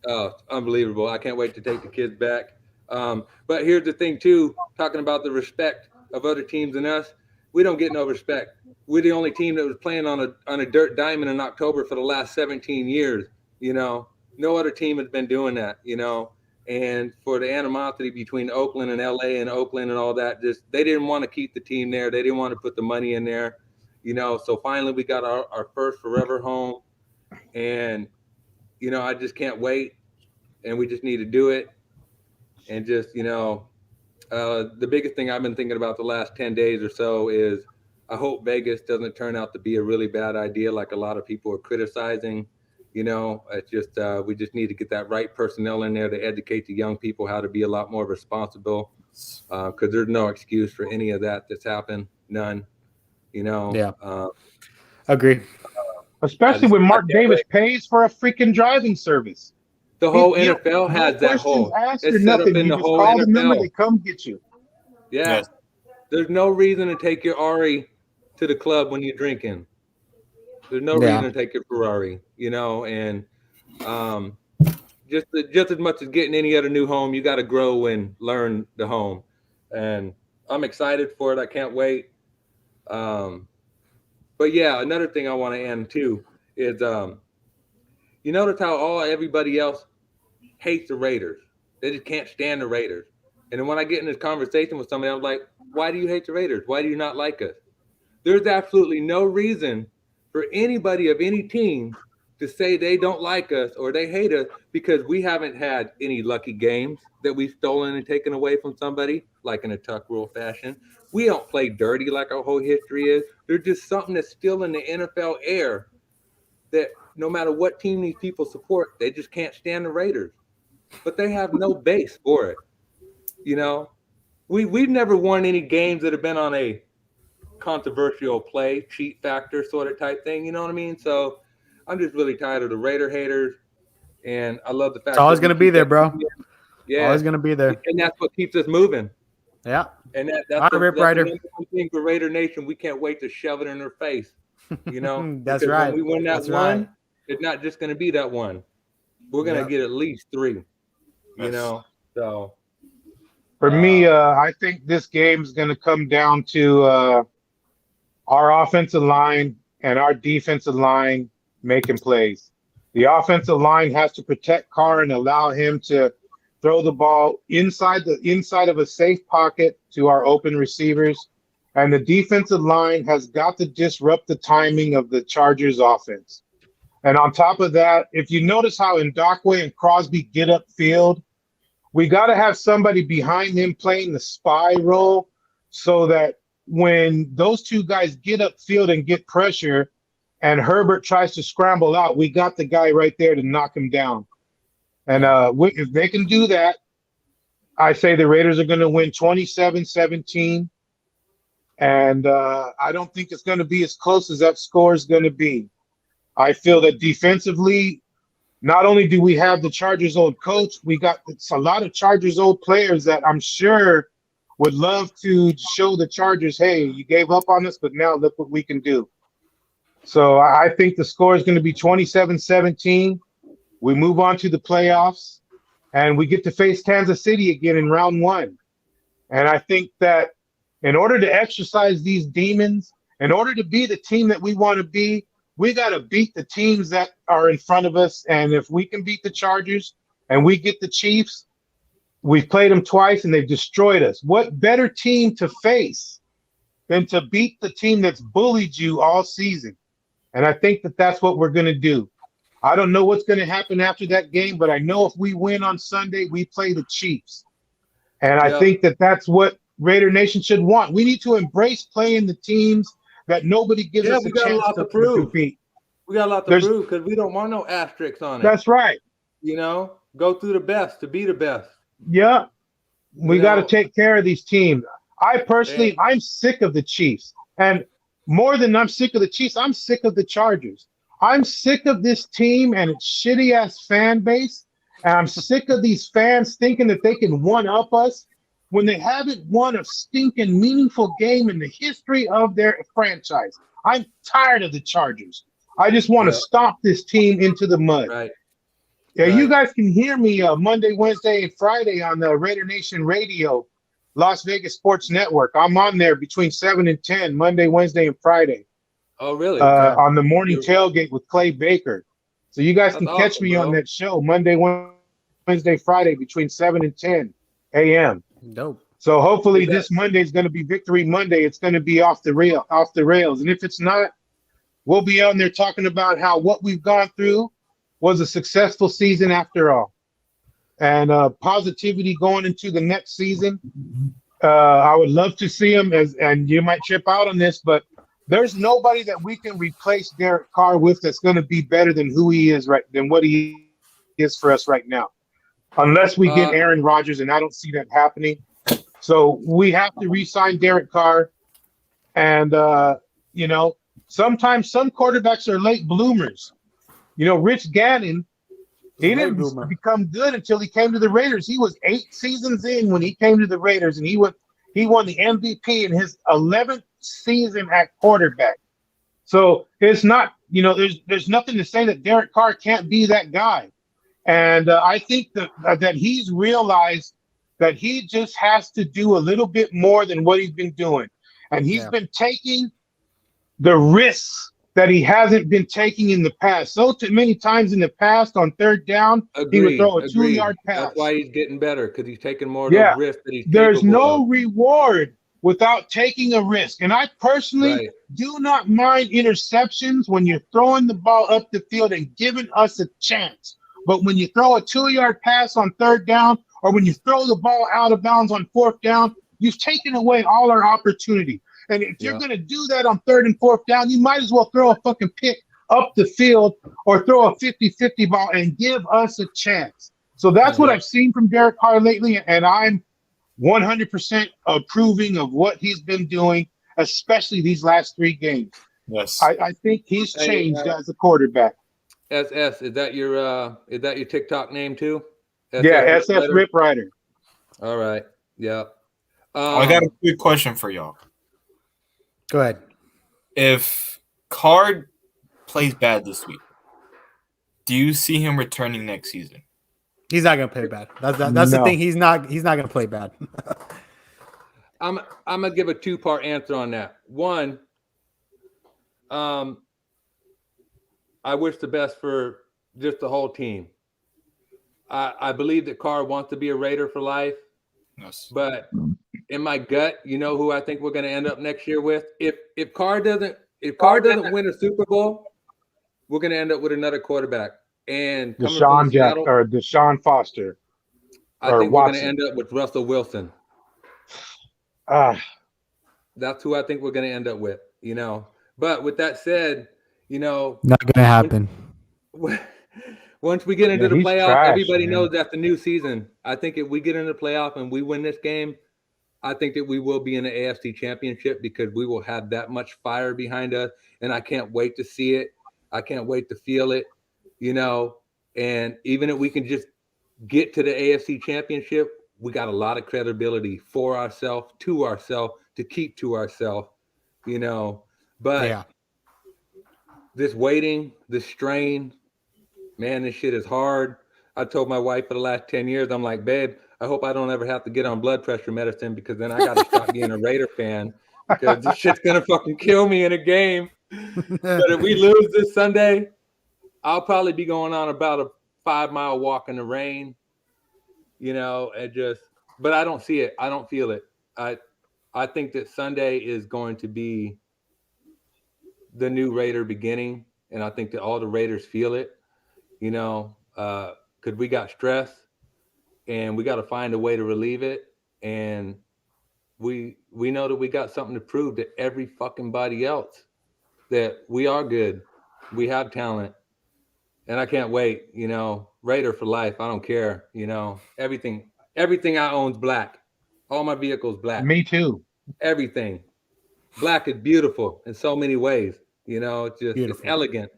Speaker 3: Oh, unbelievable. I can't wait to take the kids back. But here's the thing, too, talking about the respect of other teams and us. We don't get no respect. We're the only team that was playing on a dirt diamond in October for the last 17 years. You know, no other team has been doing that, you know. And for the animosity between Oakland and LA and Oakland and all that, just they didn't want to keep the team there. They didn't want to put the money in there, you know. So finally we got our first forever home. And, you know, I just can't wait. And we just need to do it. And just, you know, the biggest thing I've been thinking about the last 10 days or so is I hope Vegas doesn't turn out to be a really bad idea like a lot of people are criticizing. You know, it's just we just need to get that right personnel in there to educate the young people how to be a lot more responsible, because there's no excuse for any of that that's happened. None. You know.
Speaker 1: Yeah. Agree.
Speaker 4: Especially when Mark Davis pays for a freaking driving service.
Speaker 3: The whole NFL has that whole.
Speaker 4: It's set up in the whole NFL. The number, they come get you.
Speaker 3: Yeah. Yes. There's no reason to take your Ari to the club when you're drinking. There's no reason to take your Ferrari, you know, and just as much as getting any other new home, you got to grow and learn the home. And I'm excited for it. I can't wait. But yeah, another thing I want to end too is you notice how everybody else hates the Raiders. They just can't stand the Raiders. And then when I get in this conversation with somebody, I'm like, why do you hate the Raiders? Why do you not like us? there's absolutely no reason for anybody of any team to say they don't like us or they hate us because we haven't had any lucky games that we've stolen and taken away from somebody, like in a tuck rule fashion. We don't play dirty like our whole history is. There's just something that's still in the NFL air that no matter what team these people support, they just can't stand the Raiders. But they have no base for it. You know, we've never won any games that have been on a controversial play, cheat factor sort of type thing. You know what I mean? So I'm just really tired of the Raider haters. And I love the fact
Speaker 1: It's always going to be there, bro.
Speaker 3: Yeah.
Speaker 1: Always going to be there.
Speaker 3: And that's what keeps us moving.
Speaker 1: Yeah.
Speaker 3: And that's
Speaker 1: Rip Rider.
Speaker 3: the one thing for Raider Nation. We can't wait to shove it in their face. You know?
Speaker 1: That's
Speaker 3: Because
Speaker 1: right.
Speaker 3: when we win that
Speaker 1: That's
Speaker 3: one,
Speaker 1: right.
Speaker 3: it's not just going to be that one. We're going to
Speaker 1: Yep.
Speaker 3: get at least 3. You
Speaker 2: Yes.
Speaker 3: know? So
Speaker 4: For me, I think this game's going to come down to our offensive line and our defensive line making plays. The offensive line has to protect Carr and allow him to throw the ball inside of a safe pocket to our open receivers. And the defensive line has got to disrupt the timing of the Chargers offense. And on top of that, if you notice how Ndakwe and Crosby get upfield, we got to have somebody behind them playing the spy role so that when those two guys get upfield and get pressure and Herbert tries to scramble out, we got the guy right there to knock him down. And if they can do that, I say the Raiders are going to win 27-17. And I don't think it's going to be as close as that score is going to be. I feel that defensively, not only do we have the Chargers' old coach, we got a lot of Chargers' old players that I'm sure would love to show the Chargers, hey, you gave up on us, but now look what we can do. So I think the score is going to be 27-17. We move on to the playoffs, and we get to face Kansas City again in round 1. And I think that in order to exercise these demons, in order to be the team that we want to be, we got to beat the teams that are in front of us. And if we can beat the Chargers and we get the Chiefs, we've played them twice and they've destroyed us. What better team to face than to beat the team that's bullied you all season? And I think that that's what we're going to do. I don't know what's going to happen after that game, but I know if we win on Sunday, we play the Chiefs. And I think that that's what Raider Nation should want. We need to embrace playing the teams that nobody gives us a chance to compete.
Speaker 3: We got a lot to prove because we don't want no asterisks on it.
Speaker 4: That's right.
Speaker 3: You know, go through the best to be the best.
Speaker 4: Yeah. We got to take care of these teams. I personally, I'm sick of the Chiefs. And more than I'm sick of the Chiefs, I'm sick of the Chargers. I'm sick of this team and its shitty-ass fan base. And I'm sick of these fans thinking that they can one-up us when they haven't won a stinking meaningful game in the history of their franchise. I'm tired of the Chargers. I just want to stomp this team into the mud.
Speaker 3: Right.
Speaker 4: Yeah, you guys can hear me Monday, Wednesday, and Friday on the Raider Nation Radio, Las Vegas Sports Network. I'm on there between 7 and 10, Monday, Wednesday, and Friday.
Speaker 3: Oh, really?
Speaker 4: On the morning tailgate with Clay Baker. So you guys can catch me on that show Monday, Wednesday, Friday between 7 and 10 a.m.
Speaker 1: Dope.
Speaker 4: So hopefully this Monday is going to be Victory Monday. It's going to be off the rails. And if it's not, we'll be on there talking about how what we've gone through was a successful season after all. And positivity going into the next season. I would love to see him, and you might trip out on this, but there's nobody that we can replace Derek Carr with that's going to be better than who he is than what he is for us right now. Unless we get Aaron Rodgers, and I don't see that happening. So we have to re-sign Derek Carr. And, sometimes some quarterbacks are late bloomers. Rich Gannon, he didn't become good until he came to the Raiders. He was 8 seasons in when he came to the Raiders, and he won the MVP in his 11th season at quarterback. So it's not, there's nothing to say that Derek Carr can't be that guy. And I think that he's realized that he just has to do a little bit more than what he's been doing. And he's been taking the risks that he hasn't been taking in the past. So many times in the past on third down, he would throw a 2-yard pass.
Speaker 3: That's why he's getting better, because he's taking more of the risks that he's
Speaker 4: There's no
Speaker 3: of.
Speaker 4: reward without taking a risk. And I personally do not mind interceptions when you're throwing the ball up the field and giving us a chance. But when you throw a 2-yard pass on 3rd down, or when you throw the ball out of bounds on 4th down, you've taken away all our opportunity. And if you're going to do that on 3rd and 4th down, you might as well throw a fucking pick up the field or throw a 50-50 ball and give us a chance. So that's what I've seen from Derek Carr lately, and I'm 100% approving of what he's been doing, especially these last 3 games.
Speaker 2: Yes.
Speaker 4: I think he's changed as a quarterback.
Speaker 3: SS, is that your TikTok name too?
Speaker 4: SS Rip Rider.
Speaker 3: All right. Yeah.
Speaker 2: I got a quick question for y'all.
Speaker 1: Go ahead.
Speaker 2: If Carr plays bad this week, do you see him returning next season?
Speaker 1: He's not gonna play bad. That's the thing. He's not gonna play bad.
Speaker 3: I'm gonna give a 2-part answer on that. One, I wish the best for just the whole team. I believe that Carr wants to be a Raider for life.
Speaker 2: Yes.
Speaker 3: But in my gut, you know who I think we're going to end up next year with? If Carr doesn't win a Super Bowl, we're going to end up with another quarterback. And
Speaker 4: Deshaun Foster.
Speaker 3: I think we're going to end up with Russell Wilson. That's who I think we're going to end up with, you know. But with that said, you know,
Speaker 1: not gonna happen.
Speaker 3: Once we get into the playoff, everybody knows that's the new season. I think if we get into the playoff and we win this game, I think that we will be in the AFC Championship because we will have that much fire behind us. And I can't wait to see it. I can't wait to feel it, you know. And even if we can just get to the AFC Championship, we got a lot of credibility for ourselves, to keep to ourselves, you know. But this waiting, this strain, man, this shit is hard. I told my wife for the last 10 years, I'm like, babe, I hope I don't ever have to get on blood pressure medicine because then I got to stop being a Raider fan because this shit's going to fucking kill me in a game. But if we lose this Sunday, I'll probably be going on about a 5-mile walk in the rain, you know, but I don't see it. I don't feel it. I think that Sunday is going to be the new Raider beginning, and I think that all the Raiders feel it. You know, because we got stress and we got to find a way to relieve it. And we know that we got something to prove to every fucking body else that we are good. We have talent. And I can't wait, you know, Raider for life. I don't care. You know, everything I own's black. All my vehicles black.
Speaker 4: Me too.
Speaker 3: Everything. Black is beautiful in so many ways. You know, it's elegant.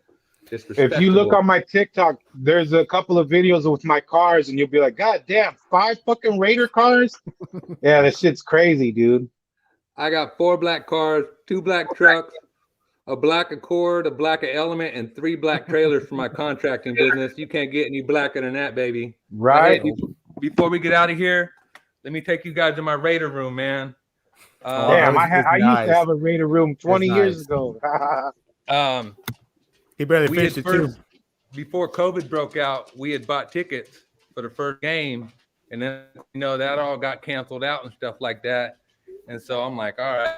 Speaker 4: If you look on my TikTok, there's a couple of videos with my cars, and you'll be like, God damn, 5 fucking Raider cars? Yeah, that shit's crazy, dude.
Speaker 3: I got 4 black cars, 2 black trucks, a black Accord, a black Element, and 3 black trailers for my contracting business. You can't get any blacker than that, baby.
Speaker 4: Right.
Speaker 3: Hey, before we get out of here, let me take you guys to my Raider room, man.
Speaker 4: Damn, I used to have a Raider room 20 years ago.
Speaker 1: He barely finished it too.
Speaker 3: Before COVID broke out, we had bought tickets for the first game, and then you know that all got canceled out and stuff like that. And so I'm like, all right,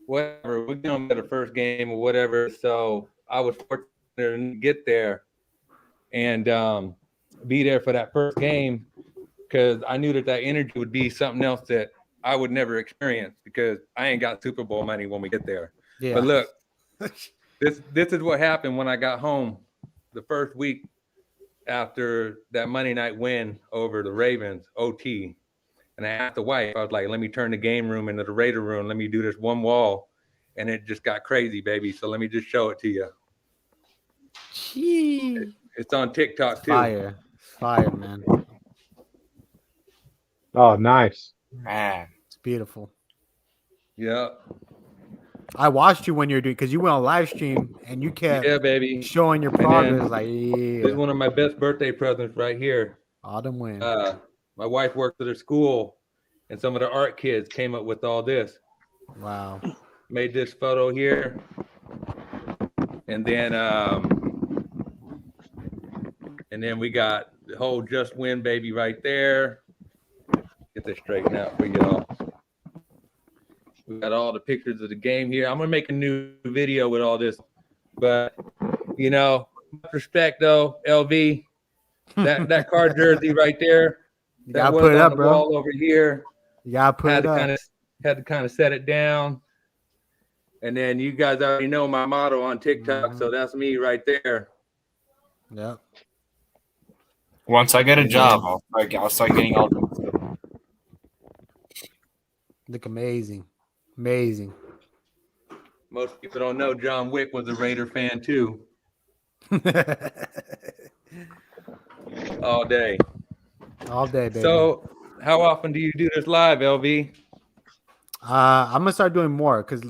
Speaker 3: whatever, we're gonna get the first game or whatever. So I was fortunate to get there and be there for that first game because I knew that energy would be something else that I would never experience because I ain't got Super Bowl money when we get there. Yeah. But look. This is what happened when I got home the first week after that Monday night win over the Ravens, OT. And I asked the wife, I was like, let me turn the game room into the Raider room. Let me do this one wall. And it just got crazy, baby. So let me just show it to you. It's on TikTok too.
Speaker 1: Fire, man.
Speaker 4: Oh, nice.
Speaker 2: Man,
Speaker 1: it's beautiful.
Speaker 3: Yeah.
Speaker 1: I watched you when you were doing because you went on live stream and you kept
Speaker 3: baby
Speaker 1: showing your progress.
Speaker 3: This is one of my best birthday presents right here.
Speaker 1: Autumn win.
Speaker 3: My wife worked at her school, and some of the art kids came up with all this.
Speaker 1: Wow.
Speaker 3: Made this photo here, and then we got the whole Just Win baby right there. Get this straightened out for y'all. We got all the pictures of the game here. I'm gonna make a new video with all this, but you know, much respect though, LV. That card jersey right there.
Speaker 1: You
Speaker 3: That
Speaker 1: gotta
Speaker 3: was
Speaker 1: put it
Speaker 3: on
Speaker 1: up,
Speaker 3: the
Speaker 1: bro.
Speaker 3: wall over here.
Speaker 1: You gotta put
Speaker 3: Had
Speaker 1: it up.
Speaker 3: to kind of set it down. And then you guys already know my motto on TikTok, so that's me right there.
Speaker 1: Yep.
Speaker 2: Once I get a job, I'll start getting all the
Speaker 1: Look amazing. Amazing.
Speaker 3: Most people don't know John Wick was a Raider fan too, all day.
Speaker 1: All day, baby.
Speaker 3: So, how often do you do this live, LV?
Speaker 1: I'm gonna start doing more because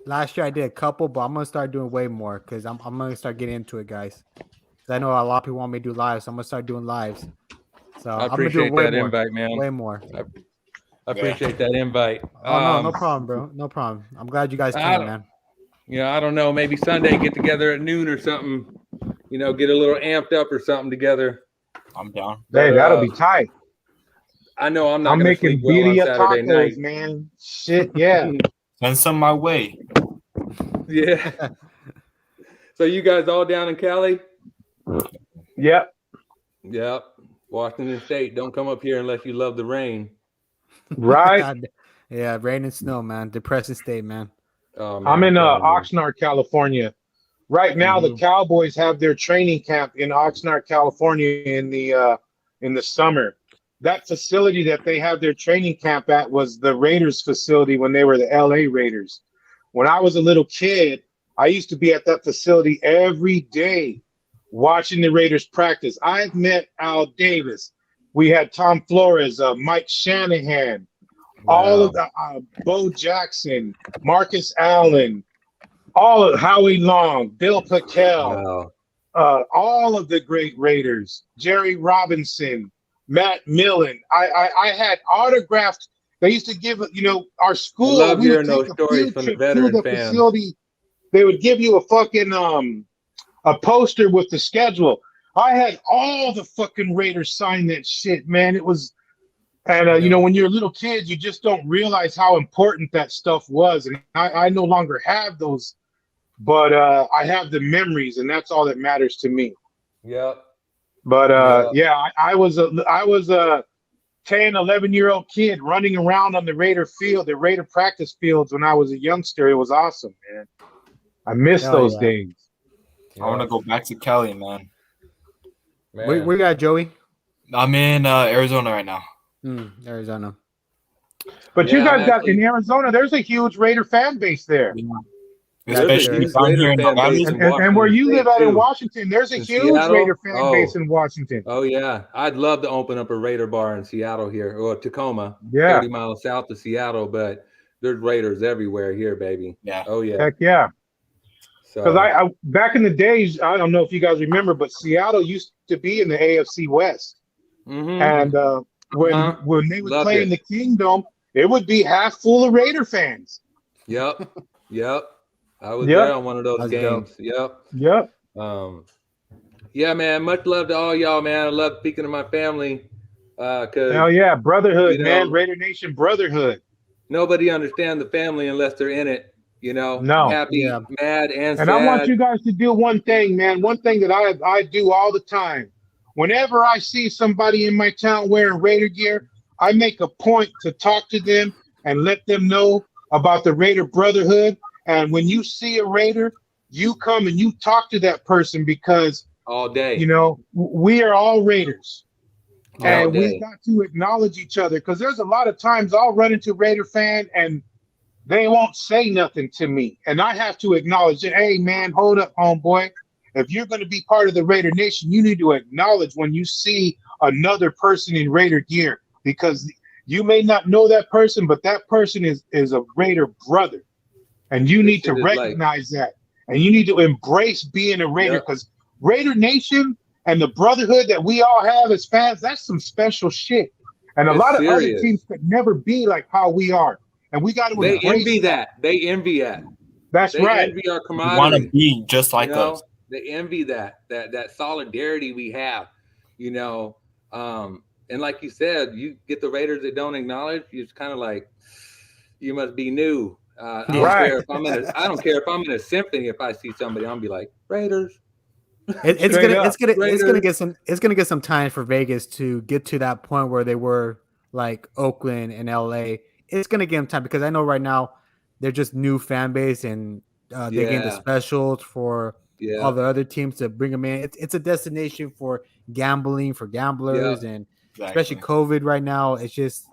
Speaker 1: last year I did a couple, but I'm gonna start doing way more because I'm gonna start getting into it, guys. 'Cause I know a lot of people want me to do lives, so I'm gonna start doing lives. So
Speaker 3: I
Speaker 1: I'm gonna do
Speaker 3: appreciate
Speaker 1: it way
Speaker 3: that
Speaker 1: more.
Speaker 3: invite, man.
Speaker 1: Way more.
Speaker 3: I appreciate that invite.
Speaker 1: Oh no problem, bro. No problem. I'm glad you guys came, man.
Speaker 3: Yeah, I don't know. Maybe Sunday get together at noon or something. You know, get a little amped up or something together.
Speaker 2: I'm down.
Speaker 4: Hey, that'll be tight.
Speaker 3: I know I'm not
Speaker 4: I'm
Speaker 3: gonna
Speaker 4: making
Speaker 3: sleep well on
Speaker 4: birria
Speaker 3: Saturday
Speaker 4: tacos,
Speaker 3: night.
Speaker 4: man. Shit, yeah.
Speaker 2: Send some my way.
Speaker 3: Yeah. So you guys all down in Cali?
Speaker 4: Yep.
Speaker 3: Yep. Washington State. Don't come up here unless you love the rain.
Speaker 4: Right.
Speaker 1: Yeah, rain and snow, man. Depressing state, man.
Speaker 3: Oh, man,
Speaker 4: I'm in
Speaker 3: telling you.
Speaker 4: Oxnard, California. Right now, the Cowboys have their training camp in Oxnard, California in the summer. That facility that they have their training camp at was the Raiders facility when they were the LA Raiders. When I was a little kid, I used to be at that facility every day watching the Raiders practice. I've met Al Davis. We had Tom Flores, Mike Shanahan, all of the Bo Jackson, Marcus Allen, all of Howie Long, Bill Patel, all of the great Raiders, Jerry Robinson, Matt Millen. I had autographed. They used to give, our school.
Speaker 3: I love
Speaker 4: we would
Speaker 3: hearing
Speaker 4: take
Speaker 3: those
Speaker 4: a
Speaker 3: stories
Speaker 4: field
Speaker 3: from the
Speaker 4: trip
Speaker 3: veteran
Speaker 4: to the
Speaker 3: fans.
Speaker 4: facility. They would give you a fucking a poster with the schedule. I had all the fucking Raiders sign that shit, man. It was, and when you're a little kid, you just don't realize how important that stuff was. And I no longer have those, but I have the memories, and that's all that matters to me.
Speaker 3: Yep.
Speaker 4: But I was a 10, 11-year-old kid running around on the Raider field, the Raider practice fields when I was a youngster. It was awesome, man. I miss those days.
Speaker 2: I want to go back to Cali, man.
Speaker 1: Where you at, Joey?
Speaker 2: I'm in Arizona right now.
Speaker 1: Arizona.
Speaker 4: But you guys got in Arizona, there's a huge Raider fan base there.
Speaker 2: Especially down here in the valley.
Speaker 4: And where you live out in Washington, there's a huge
Speaker 3: Seattle?
Speaker 4: Raider fan base in Washington.
Speaker 3: Oh, yeah. I'd love to open up a Raider bar in Seattle here, or Tacoma,
Speaker 4: Yeah.
Speaker 3: 30 miles south of Seattle, but there's Raiders everywhere here, baby.
Speaker 2: Yeah.
Speaker 3: Oh, yeah.
Speaker 4: Heck yeah.
Speaker 3: So,
Speaker 4: Because I back in the days, I don't know if you guys remember, but Seattle used to be in the AFC West. And when they would play in the Kingdom, it would be half full of Raider fans.
Speaker 3: Yep. I was there on one of those games.
Speaker 1: Dope.
Speaker 3: Yep. Yeah, man. Much love to all y'all, man. I love speaking to my family.
Speaker 4: Hell yeah, brotherhood, man. Raider Nation brotherhood.
Speaker 3: Nobody understands the family unless they're in it.
Speaker 4: No.
Speaker 3: Happy, mad, and sad.
Speaker 4: And I want you guys to do one thing, man. One thing that I do all the time. Whenever I see somebody in my town wearing Raider gear, I make a point to talk to them and let them know about the Raider brotherhood. And when you see a Raider, you come and you talk to that person because
Speaker 3: all day,
Speaker 4: we are all Raiders. And we got to acknowledge each other because there's a lot of times I'll run into a Raider fan and they won't say nothing to me. And I have to acknowledge it. Hey, man, hold up, homeboy. If you're going to be part of the Raider Nation, you need to acknowledge when you see another person in Raider gear because you may not know that person, but that person is a Raider brother. And you need to recognize that. And you need to embrace being a Raider because Raider Nation and the brotherhood that we all have as fans, that's some special shit. And a lot of other teams could never be like how we are. And we got to embrace
Speaker 3: that. They envy that.
Speaker 4: That's right.
Speaker 3: They envy our camaraderie.
Speaker 2: You want to be just like us.
Speaker 3: They envy that solidarity we have, and like you said, you get the Raiders that don't acknowledge, you're kind of like, you must be new, I
Speaker 1: Yeah.
Speaker 3: don't
Speaker 4: Right.
Speaker 3: care if I'm in a. I don't care if I'm in a symphony. If I see somebody, I'm gonna be like Raiders.
Speaker 1: It's
Speaker 4: Straight
Speaker 1: gonna
Speaker 4: up.
Speaker 1: it's gonna it's gonna
Speaker 3: Raiders.
Speaker 1: get some time for Vegas to get to that point where they were like Oakland and LA. It's gonna give them time because I know right now they're just new fan base and they getting the
Speaker 3: Yeah.
Speaker 1: specials for
Speaker 3: Yeah.
Speaker 1: all the other teams to bring them in. It's a destination for gambling for gamblers and especially COVID right now. It's.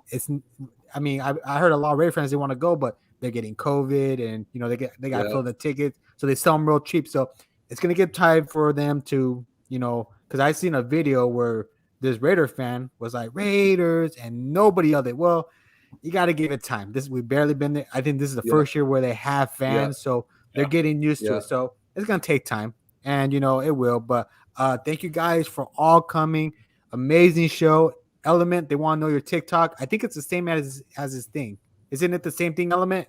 Speaker 1: I mean, I heard a lot of Raider fans they want to go, but they're getting COVID and they got to
Speaker 3: Yeah.
Speaker 1: fill the tickets, so they sell them real cheap. So it's gonna get time for them to because I seen a video where this Raider fan was like Raiders and nobody yelled it. Well, you got to give it time. We've barely been there. I think this is the
Speaker 3: Yeah.
Speaker 1: first year where they have fans, so they're getting used to
Speaker 3: Yeah.
Speaker 1: it. So it's gonna take time, and it will. But thank you guys for all coming. Amazing show. Element, they want to know your TikTok. I think it's the same as his thing. Isn't it the same thing, Element?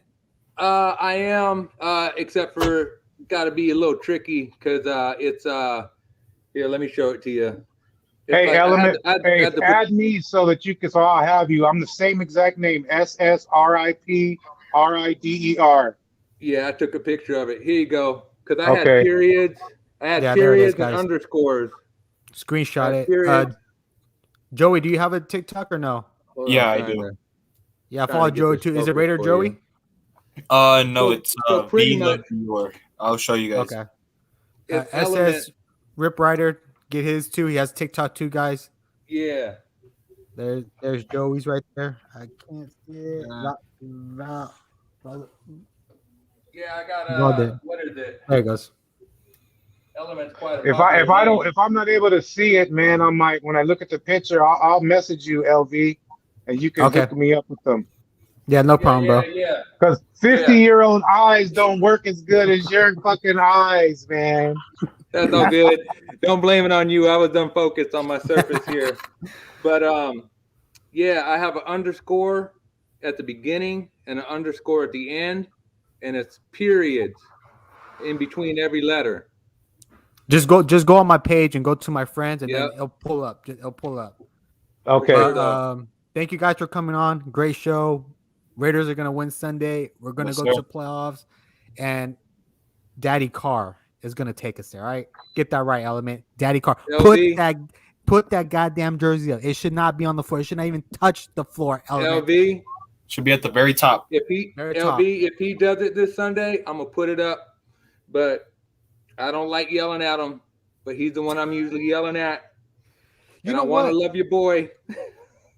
Speaker 3: I am, except for got to be a little tricky because it's here. Let me show it to you. It's
Speaker 4: Hey,
Speaker 3: like,
Speaker 4: Element,
Speaker 3: I had to
Speaker 4: add me so that so I'll have you. I'm the same exact name, SSRIPRIDER.
Speaker 3: Yeah, I took a picture of it. Here you go. Because I had
Speaker 4: Okay.
Speaker 3: periods. I had
Speaker 1: Yeah, there it is,
Speaker 3: periods and
Speaker 1: guys.
Speaker 3: underscores.
Speaker 1: Screenshot it.
Speaker 3: Periods.
Speaker 1: Joey, do you have a TikTok or no?
Speaker 3: Hold on,
Speaker 2: Yeah, I
Speaker 3: trying
Speaker 2: do.
Speaker 3: to-
Speaker 1: Yeah,
Speaker 3: Trying
Speaker 1: follow
Speaker 3: to get
Speaker 1: Joey
Speaker 3: this
Speaker 1: too. Is it
Speaker 3: focused
Speaker 1: Raider
Speaker 3: for
Speaker 1: Joey?
Speaker 3: you.
Speaker 2: No,
Speaker 3: So-
Speaker 2: it's
Speaker 3: so pretty
Speaker 2: V
Speaker 3: much-
Speaker 2: Dior. I'll show you guys.
Speaker 1: Okay.
Speaker 3: It's
Speaker 1: SS
Speaker 3: Element.
Speaker 1: Rip Rider, get his too. He has TikTok too, guys.
Speaker 3: Yeah.
Speaker 1: There's Joey's right there. I can't see it.
Speaker 3: Yeah, I got
Speaker 1: Love it.
Speaker 3: what is it?
Speaker 1: There it goes.
Speaker 3: Element's quite a
Speaker 4: If I'm not able to see it, man, on my when I look at the picture, I'll message you, LV, and you can
Speaker 1: Okay.
Speaker 4: hook me up with them.
Speaker 1: Yeah, no problem, bro.
Speaker 3: Yeah.
Speaker 4: Because 50-year-old eyes don't work as good as your fucking eyes, man.
Speaker 3: That's all good. Don't blame it on you. I was unfocused on my surface here. But yeah, I have an underscore at the beginning and an underscore at the end, and it's periods in between every letter.
Speaker 1: Just go on my page and go to my friends, and then
Speaker 3: Yep.
Speaker 1: it'll pull up. It'll pull up.
Speaker 4: Okay.
Speaker 1: But, thank you guys for coming on. Great show. Raiders are gonna win Sunday. We're gonna
Speaker 2: Yes,
Speaker 1: go
Speaker 2: sir.
Speaker 1: to playoffs, and Daddy Carr is gonna take us there. All right, get that right, Element. Daddy Carr.
Speaker 3: LV.
Speaker 1: Put that goddamn jersey up. It should not be on the floor. It should not even touch the floor, Element.
Speaker 3: LV,
Speaker 2: Should be at the very top.
Speaker 3: if he
Speaker 1: Very top.
Speaker 3: LV, if he does it this Sunday, I'm gonna put it up. But I don't like yelling at him. But he's the one I'm usually yelling at.
Speaker 1: You
Speaker 3: And
Speaker 1: know
Speaker 3: I want
Speaker 1: what?
Speaker 3: to love your boy.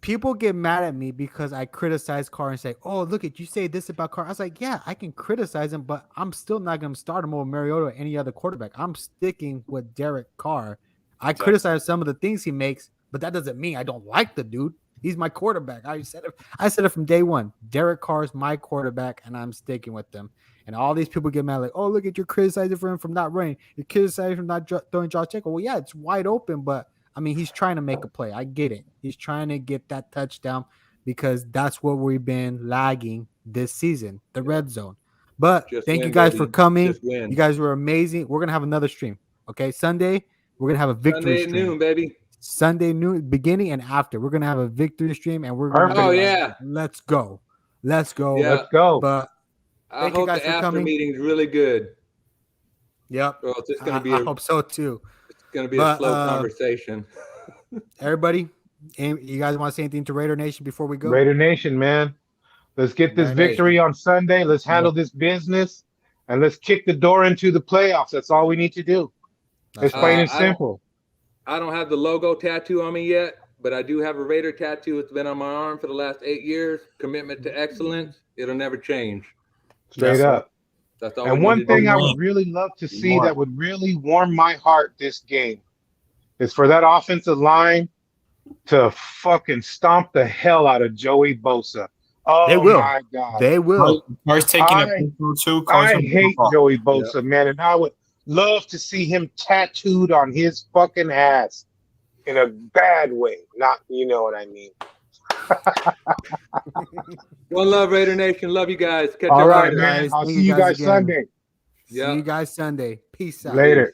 Speaker 1: People get mad at me because I criticize Carr and say, "Oh, look at you say this about Carr." I was like, "Yeah, I can criticize him, but I'm still not going to start him over Mariota or any other quarterback. I'm sticking with Derek Carr. I criticize some of the things he makes, but that doesn't mean I don't like the dude. He's my quarterback. I said it from day one. Derek Carr is my quarterback, and I'm sticking with them. And all these people get mad like, "Oh, look at you criticizing for him from not running. You're criticizing from not throwing Josh Jacobs." Well, yeah, it's wide open, but I mean, he's trying to make a play. I get it. He's trying to get that touchdown because that's what we've been lagging this season, the red zone. But
Speaker 3: Just
Speaker 1: thank
Speaker 3: win,
Speaker 1: you guys
Speaker 3: baby.
Speaker 1: for coming.
Speaker 3: Just win.
Speaker 1: You guys were amazing. We're gonna have another stream. Okay, Sunday we're gonna have a victory
Speaker 3: Sunday at
Speaker 1: stream.
Speaker 3: noon, baby.
Speaker 1: Sunday noon, beginning and after. We're gonna have a victory stream, and we're gonna
Speaker 4: Perfect.
Speaker 1: be
Speaker 3: Oh,
Speaker 1: like,
Speaker 3: yeah.
Speaker 1: let's go.
Speaker 3: Yeah.
Speaker 4: Let's go.
Speaker 1: But
Speaker 3: I
Speaker 1: Thank you
Speaker 3: hope
Speaker 1: guys
Speaker 3: the
Speaker 1: for
Speaker 3: after
Speaker 1: coming.
Speaker 3: meeting's really good.
Speaker 1: yep,
Speaker 3: Well, it's going to be
Speaker 1: I hope so too.
Speaker 3: a
Speaker 1: but,
Speaker 3: slow conversation.
Speaker 1: Everybody, you guys want to say anything to Raider Nation before we go?
Speaker 4: Raider Nation, man. Let's get this
Speaker 1: Raider
Speaker 4: victory on Sunday. Let's handle this business, and let's kick the door into the playoffs. That's all we need to do. It's plain and
Speaker 3: I don't-
Speaker 4: simple.
Speaker 3: I don't have the logo tattoo on me yet, but I do have a Raider tattoo. It's been on my arm for the last 8 years. Commitment to excellence. It'll never change.
Speaker 4: Straight
Speaker 1: Yes, sir.
Speaker 4: up.
Speaker 3: That's all.
Speaker 4: And
Speaker 3: we
Speaker 4: one
Speaker 3: need to
Speaker 4: thing
Speaker 3: do.
Speaker 4: I would really love to see
Speaker 2: More.
Speaker 4: that would really warm my heart this game is for that offensive line to fucking stomp the hell out of Joey Bosa. Oh,
Speaker 1: They will.
Speaker 4: my God.
Speaker 1: They will.
Speaker 2: Car's taking
Speaker 4: I-
Speaker 2: a picture too. Car's
Speaker 4: I
Speaker 2: gonna
Speaker 4: hate
Speaker 2: pop off.
Speaker 4: Joey Bosa, man, and I would love to see him tattooed on his fucking ass in a bad way. Not, you know what I mean.
Speaker 3: One love, Raider Nation. Love you guys. Catch
Speaker 4: All
Speaker 3: you
Speaker 4: right,
Speaker 3: later.
Speaker 4: man.
Speaker 1: guys.
Speaker 4: I'll
Speaker 1: Thank
Speaker 4: see
Speaker 1: you
Speaker 4: you
Speaker 1: guys
Speaker 4: guys
Speaker 1: again.
Speaker 4: Sunday.
Speaker 3: Yeah.
Speaker 1: See you guys Sunday. Peace out.
Speaker 4: Later.